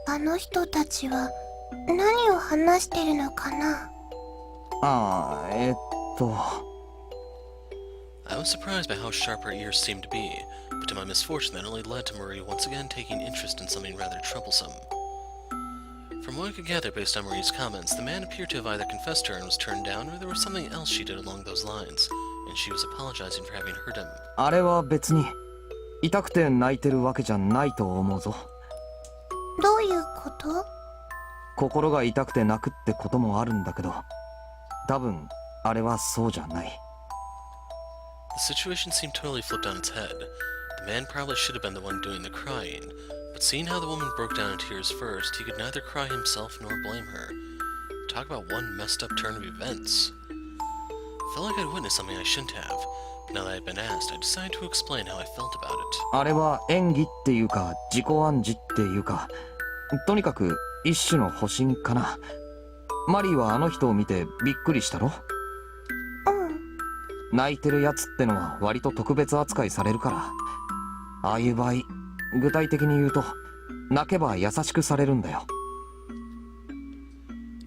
あの人たちは何を話してるのかな？う。I was surprised by how sharp her ears seemed to be, but to my misfortune that only led to Marie once again taking interest in something rather troublesome. From what I could gather based on Marie's comments, the man appeared to have either confessed to her and was turned down, or there was something else she did along those lines, and she was apologizing for having hurt him. あれは別に痛くて泣いてるわけじゃないと思うぞ。どういうこと？心が痛くて泣くってこともあるんだけど、多分あれはそうじゃない。The situation seemed totally flipped on its head. The man probably should have been the one doing the crying, but seeing how the woman broke down in tears first, he could neither cry himself nor blame her. Talk about one messed up turn of events. Felt like I'd witnessed something I shouldn't have, but now that I'd been asked, I decided to explain how I felt about it. あれは演技っていうか自己暗示っていうか、とにかく一種の保身かな。マリーはあの人を見てびっくりしたろ？泣いてるやつってのは割と特別扱いされるから、ああいう場合、具体的に言うと泣けば優しくされるんだよ。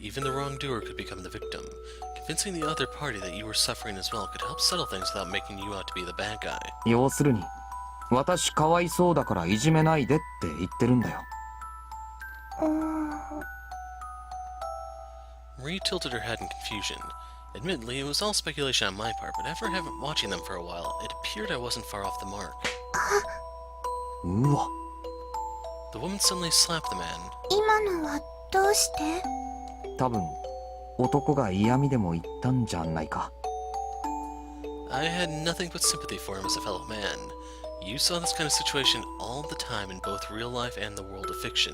Even the wrongdoer could become the victim. Convincing the other party that you were suffering as well could help settle things without making you out to be the bad guy. 要するに、私かわいそうだからいじめないでって言ってるんだよ。Marie tilted her head in confusion. Admittedly, it was all speculation on my part, but after watching them for a while, it appeared I wasn't far off the mark. うわ。The woman suddenly slapped the man. 今のはどうして？多分男が嫌味でも言ったんじゃないか。I had nothing but sympathy for him as a fellow man. You saw this kind of situation all the time in both real life and the world of fiction,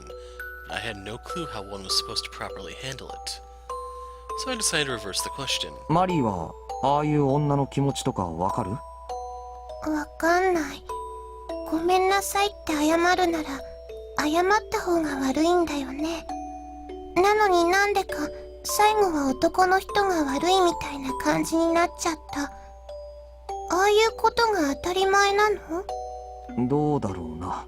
but I had no clue how one was supposed to properly handle it. So I decided to reverse the question. マリーはああいう女の気持ちとかわかる？わかんない。ごめんなさいって謝るなら謝った方が悪いんだよね。なのになんでか最後は男の人が悪いみたいな感じになっちゃった。ああいうことが当たり前なの？どうだろうな。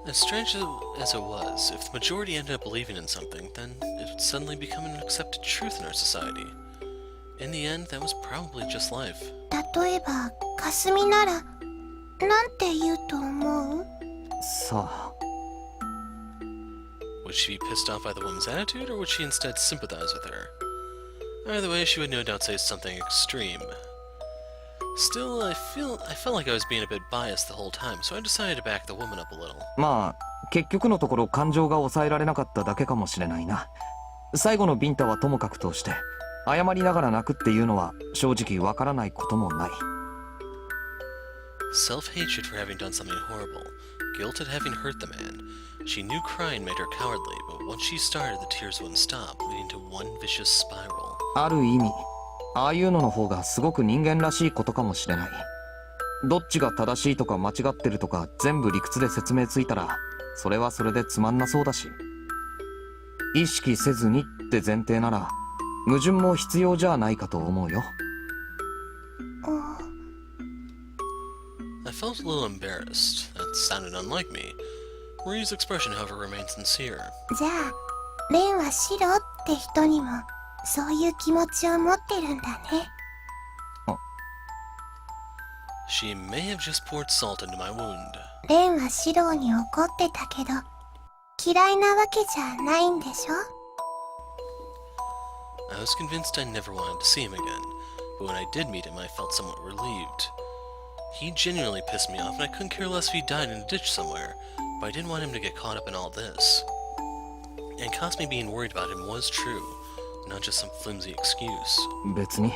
As strange as it was, if the majority ended up believing in something, then it would suddenly become an accepted truth in our society. In the end, that was probably just life. 例えばかすみならなんて言うと思う？さあ、 Would she be pissed off by the woman's attitude, or would she instead sympathize with her? Either way, she would no doubt say something extreme. Still, I felt like I was being a bit biased the whole time, so I decided to back the woman up a little. まあ結局のところ感情が抑えられなかっただけかもしれないな。最後のビンタはともかくとして謝りながら泣くっていうのは正直わからないこともない。 Self-hatred for having done something horrible, guilt at having hurt the man. She knew crying made her cowardly, but once she started, the tears wouldn't stop, leading to one vicious spiral. ある意味ああいうのの方がすごく人間らしいことかもしれない。どっちが正しいとか間違ってるとか全部理屈で説明ついたらそれはそれでつまんなそうだし、意識せずにって前提なら矛盾も必要じゃないかと思うよ。I felt a little embarrassed. That sounded unlike me. Marie's expression, however, remained sincere. じゃあレンはシロって人にもそういう気持ちを持ってるんだね。 She may have just poured salt into my wound. レンはシロに怒ってたけど嫌いなわけじゃないんでしょ？ I was convinced I never wanted to see him again, but when I did meet him, I felt somewhat relieved. He genuinely pissed me off, and I couldn't care less if he died in a ditch somewhere, but I didn't want him to get caught up in all this. And Cosme being worried about him was true, not just some flimsy excuse. 別に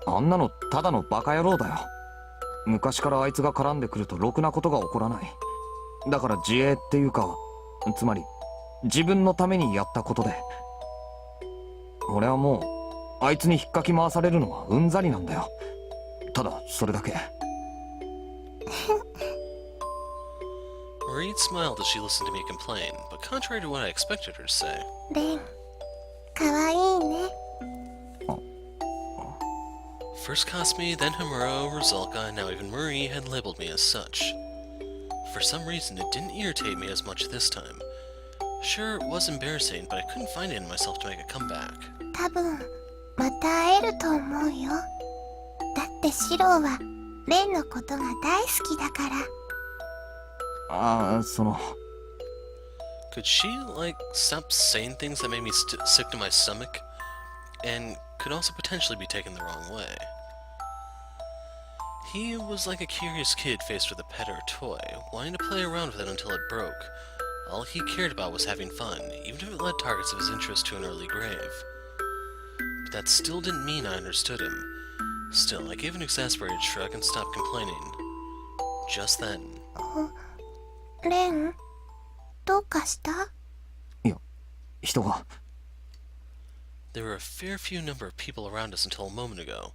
あんなのただのバカ野郎だよ。昔からあいつが絡んでくるとろくなことが起こらない。だから自衛っていうか、つまり自分のためにやったことで、俺はもうあいつに引っかき回されるのはうんざりなんだよ。ただそれだけ。Marie smiled as she listened to me complain, but contrary to what I expected her to say, レンかわいいね。 first Cosme, then Hamura, Rizalka, and now even Marie had labeled me as such. For some reason, it didn't irritate me as much this time. Sure, it was embarrassing, but I couldn't find it in myself to make a comeback. 多分また会えると思うよ。だってシロはレンのことが大好きだから。ああ、その Could she, stop saying things that made me sick to my stomach? And could also potentially be taken the wrong way. He was like a curious kid faced with a pet or toy, wanting to play around with it until it broke. All he cared about was having fun, even if it led targets of his interest to an early grave. But that still didn't mean I understood him. Still, I gave an exasperated shrug and stopped complaining. Just then. レンどうかした？いや、人が There were a fair few number of people around us until a moment ago,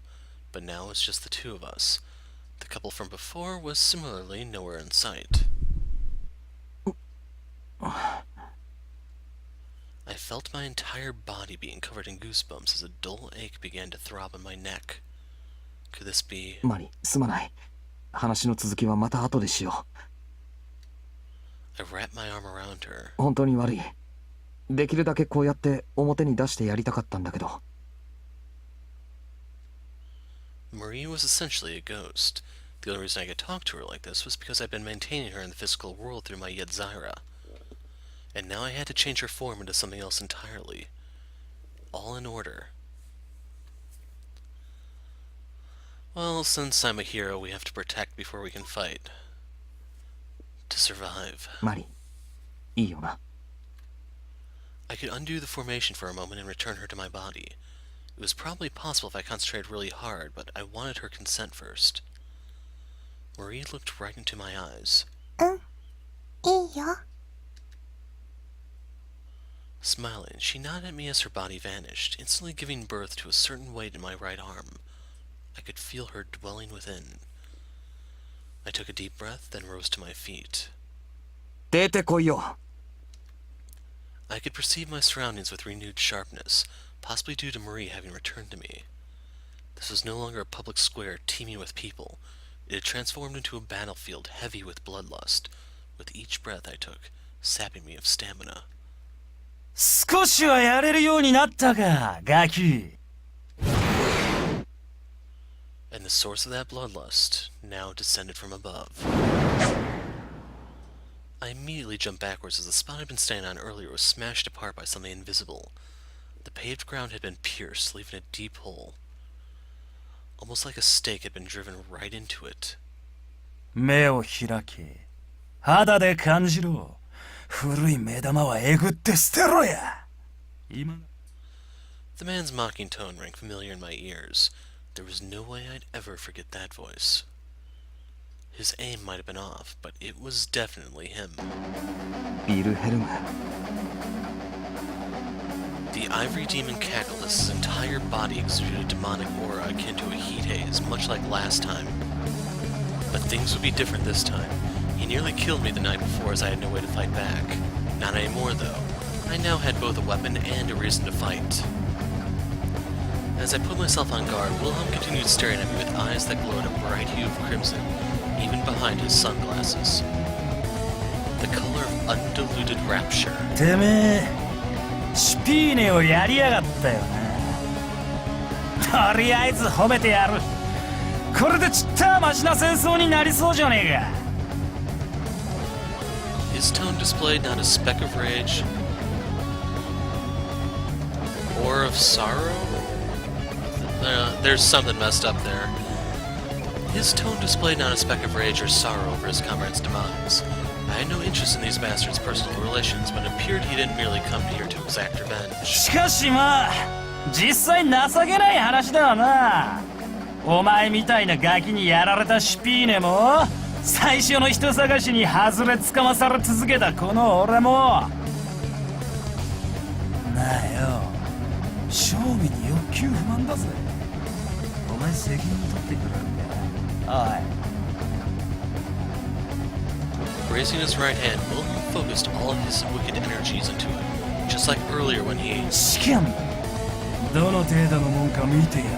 but now it's just the two of us. The couple from before was similarly nowhere in sight. I felt my entire body being covered in goosebumps as a dull ache began to throb in my neck. Could this be... マリ、すまない。話の続きはまた後でしよ I wrapped my arm around her. う。本当に悪い。できるだけこうやって表に出してやりたかったんだけど。 Marie was essentially a ghost. The only reason I could talk to her like this was because I'd been maintaining her in the physical world through my Yetzira. And now I had to change her form into something else entirely. All in order. Well, since I'm a hero, we have to protect before we can fight. To survive. マリ、いいよな。 I could undo the formation for a moment and return her to my body. It was probably possible if I concentrated really hard, but I wanted her consent first. Marie looked right into my eyes. いいよ。 Smiling, she nodded at me as her body vanished, instantly giving birth to a certain weight in my right arm. I could feel her dwelling within. I took a deep breath, then rose to my feet. 出てこいよ。 I could perceive my surroundings with renewed sharpness, possibly due to Marie having returned to me. This was no longer a public square teeming with people. It had transformed into a battlefield heavy with bloodlust, with each breath I took, sapping me of stamina. 少しはやれるようになったか、ガキ。And the source of that bloodlust now descended from above. I immediately jumped backwards as the spot I'd been standing on earlier was smashed apart by something invisible. The paved ground had been pierced, leaving a deep hole. Almost like a stake had been driven right into it. 目を開け。肌で感じろ。古い目玉はえぐって捨てろや。今。The man's mocking tone rang familiar in my ears. There was no way I'd ever forget that voice. His aim might have been off, but it was definitely him. ビルヘルム。 The ivory demon cackled as his entire body exuded a demonic aura akin to a heat haze, much like last time. But things would be different this time. He nearly killed me the night before as I had no way to fight back. Not anymore, though. I now had both a weapon and a reason to fight. As I put myself on guard, Wilhelm continued staring at me with eyes that glowed a bright hue of crimson, even behind his sunglasses. The color of undiluted rapture. てめえ、シピーネをやりやがったよな。とりあえず褒めてやる。これでちったマシな戦争になりそうじゃねえか。His tone displayed not a speck of rage or of sorrow. There's something messed up there. His tone displayed not a speck of rage or sorrow over his comrade's demise. I had no interest in these bastards' personal relations, but it appeared he didn't merely come here to exact revenge. しかしまあ、実際情けない話だわな。お前みたいなガキにやられたシピーネも、最初の人探しに外れつかまされ続けたこの俺も。なあよ、正味に欲求不満だぜ。お前責任取ってくれるか。おい。Raising his right hand, Wilhelm focused all of his wicked energies into it, just like earlier when he... 試験どの程度のもんか見てやる。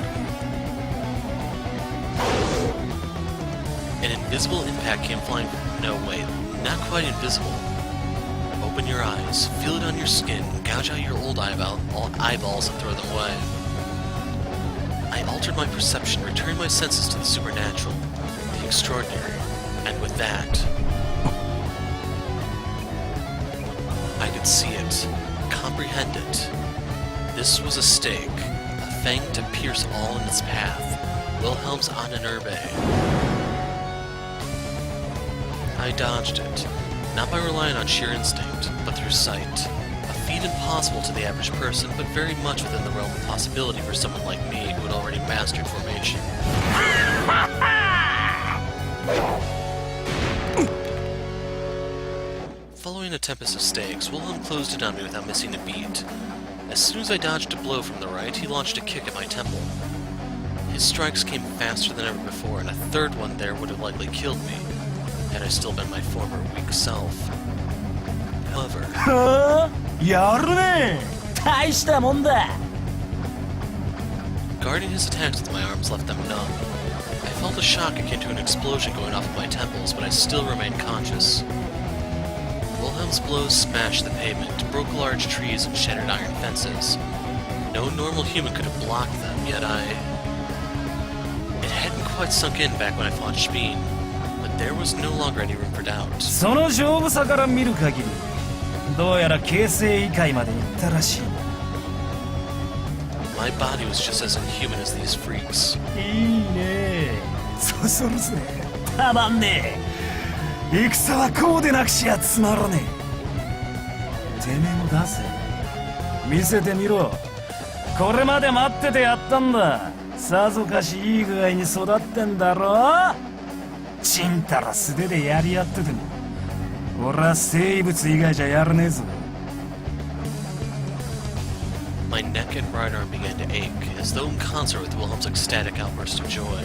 An invisible impact came flying. No, wait, not quite invisible. Open your eyes, feel it on your skin, gouge out your old eyeballs and throw them away. I altered my perception, returned my senses to the supernatural, the extraordinary, and with that, I could see it, comprehend it. This was a stake, a fang to pierce all in its path, Wilhelm's Ahnenerbe. I dodged it, not by relying on sheer instinct, but through sight. A feat impossible to the average person, but very much within the realm of possibility for someone like me who had already mastered formation. Following a tempest of stakes, Wilhelm closed in on me without missing a beat. As soon as I dodged a blow from the right, he launched a kick at my temple. His strikes came faster than ever before, and a third one there would have likely killed me, had I still been my former weak self. However... はあ、やるね。大したもんだ。Guarding his attacks with my arms left them numb. I felt a shock akin to an explosion going off of my temples, but I still remained conscious. Wilhelm's blows smashed the pavement, broke large trees, and shattered iron fences. No normal human could have blocked them, yet It hadn't quite sunk in back when I fought Speen, but there was no longer any room for doubt. その丈夫さから見る限り、どうやら形成異界まで行ったらしい。My body was just as inhuman as these freaks. いいね。そそるぜ。たまんねえ。戦はこうでなくしやつまらねえ。てめえも出せ。見せてみろ。これまで待っててやったんだ。さぞかしいい具合に育ってんだろ。ちんたら素手でやり合ってても、俺は生物以外じゃやらねえぞ。My neck and right arm began to ache, as though in concert with Wilhelm's ecstatic outburst of joy.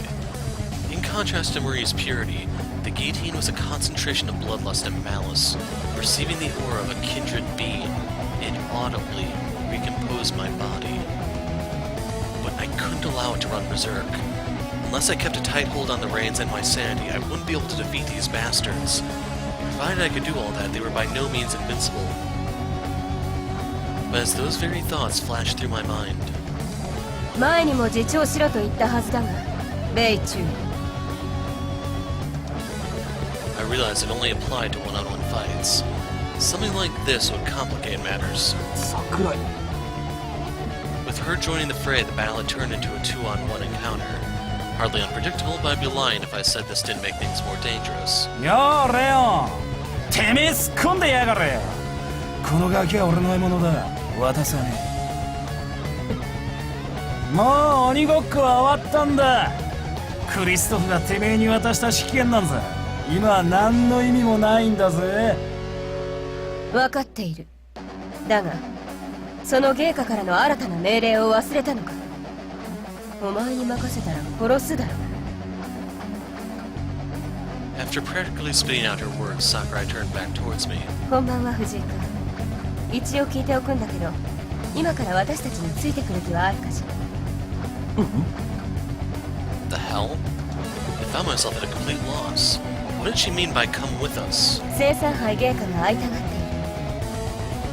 In contrast to Marie's purity, the guillotine was a concentration of bloodlust and malice. Receiving the aura of a kindred being, it audibly recomposed my body. But I couldn't allow it to run berserk. Unless I kept a tight hold on the reins and my sanity, I wouldn't be able to defeat these bastards. provided I could do all that, they were by no means invincible. But as those very thoughts flashed through my mind, 前にも自重しろと言ったはずだが米中 I realized it only applied to one-on-one fights. Something like this would complicate matters. 桜井 With her joining the fray, the battle had turned into a two-on-one encounter. Hardly unpredictable, but I'd be lying if I said this didn't make things more dangerous. よーレオンてめえ突っ込んでやがれよこのガキは俺の獲物だ渡さねえもう鬼ごっこは終わったんだクリストフがてめえに渡した試験なんざ今は何の意味もないんだぜ分かっているだがその芸家からの新たな命令を忘れたのかお前に任せたら殺すだろ After practically spitting out her words, Sakurai turned back towards me. こんばんは藤井君一応聞いておくんだけど今から私たちについてくる気はあるかしら The hell? I found myself at a complete loss. What did she mean by come with us? 生産杯芸家が会いたがっている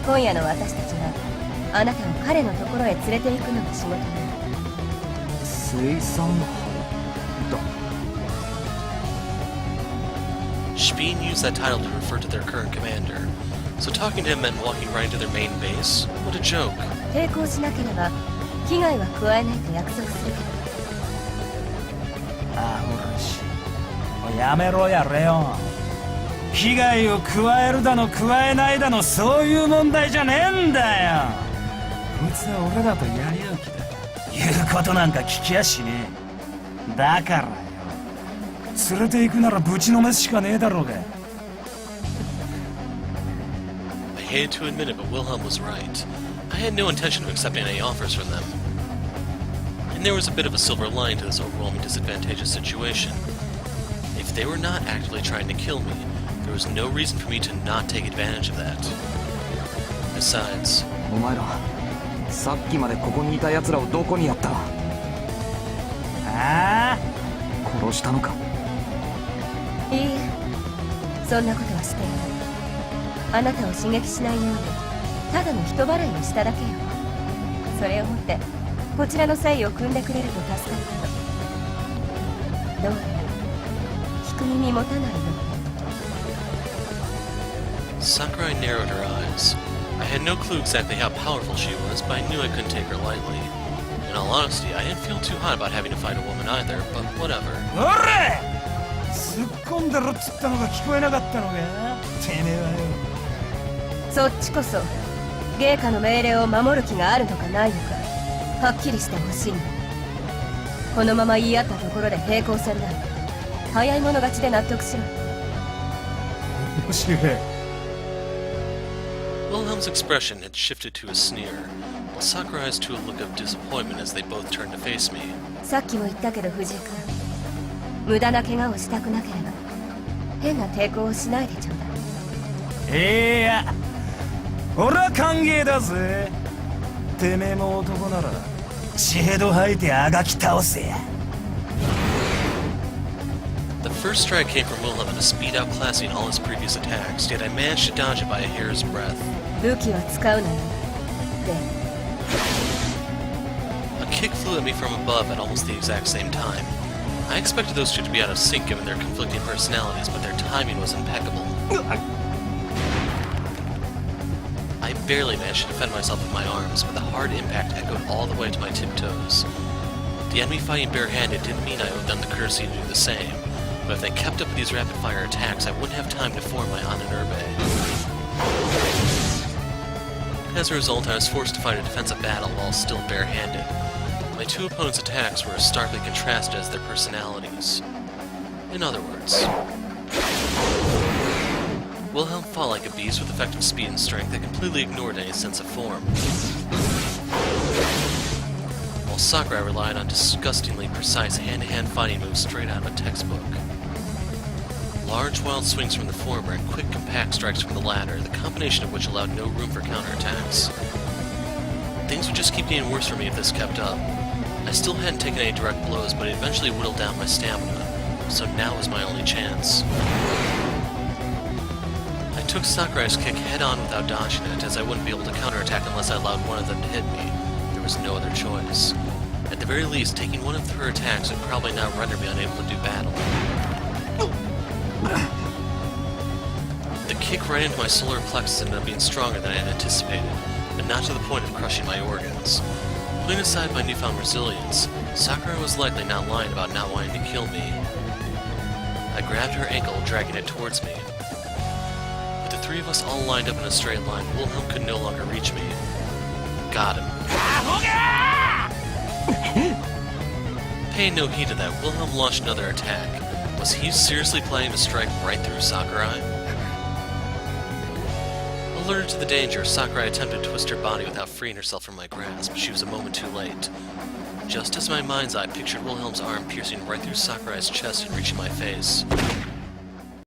今夜の私たちはあなたを彼のところへ連れて行くのが仕事だ水産杯だ Shpeen used that title to refer to their current commander. So talking to him meant walking right into their main base? What a joke. 抵抗しなければ危害は加えないと約束するけどあほらしやめろやレオン被害を加えるだの加えないだのそういう問題じゃねえんだよこいつは俺らとやり合う気だ言うことなんか聞きやしねえだからよ連れて行くならぶちのめすしかねえだろうが I hated to admit it, but Wilhelm was right. I had no intention of accepting any offers from them. And there was a bit of a silver lining to this overwhelming disadvantageous situation. If they were not actively trying to kill me, there was no reason for me to not take advantage of that. Besides, お前らさっきまでここにいた奴らをどこにやったああ殺したのかいいえそんなことはしていないあなたを刺激しないようにただの人払いをしただけよそれをもってこちらの際を組んでくれると助かるけどどうだ聞く耳持たないの Sakurai narrowed her eyes. I had no clue exactly how powerful she was, but I knew I couldn't take her lightly. In all honesty, I didn't feel too hot about having to fight a woman either, but whatever. おら突っ込んでろっつったのが聞こえなかったのかてめえはよそっちこそ芸家の命令を守る気があるのかないのかはっきりしてほしいんだこのまま言い合ったところで平行線だ早い者勝ちで納得しろ面白い Wilhelm's expression had shifted to a sneer, while Sakurai's to a look of disappointment as they both turned to face me. さっきも言ったけど藤井君無駄な怪我をしたくなければ変な抵抗をしないでちょうだいいや俺は歓迎だぜてめえも男なら血ヘド吐いてあがき倒せや The first strike came from Wilhelm at a speed outclassing all his previous attacks, yet I managed to dodge it by a hair's breadth. 武器は使うなよで A kick flew at me from above at almost the exact same time. I expected those two to be out of sync given their conflicting personalities, but their timing was impeccable. I barely managed to defend myself with my arms, but the hard impact echoed all the way to my tiptoes. The enemy fighting barehanded didn't mean I owed them the courtesy to do the same, but if they kept up with these rapid-fire attacks, I wouldn't have time to form my Irae. As a result, I was forced to fight a defensive battle while still barehanded. My two opponents' attacks were as starkly contrasted as their personalities. In other words, Wilhelm fought like a beast with effective speed and strength that completely ignored any sense of form, while Sakurai relied on disgustingly precise hand-to-hand fighting moves straight out of a textbook. Large wild swings from the former and quick compact strikes from the latter, the combination of which allowed no room for counterattacks. Things would just keep getting worse for me if this kept up. I still hadn't taken any direct blows, but it eventually whittled down my stamina, so now was my only chance. took Sakurai's kick head-on without dodging it, as I wouldn't be able to counterattack unless I allowed one of them to hit me. There was no other choice. At the very least, taking one of her attacks would probably not render me unable to do battle. The kick right into my solar plexus ended up being stronger than I had anticipated, but not to the point of crushing my organs. Putting aside my newfound resilience, Sakurai was likely not lying about not wanting to kill me. I grabbed her ankle, dragging it towards me. With the three of us all lined up in a straight line, Wilhelm could no longer reach me. Got him. Paying no heed to that, Wilhelm launched another attack. Was he seriously planning to strike right through Sakurai? Alerted to the danger, Sakurai attempted to twist her body without freeing herself from my grasp. She was a moment too late. Just as my mind's eye pictured Wilhelm's arm piercing right through Sakurai's chest and reaching my face.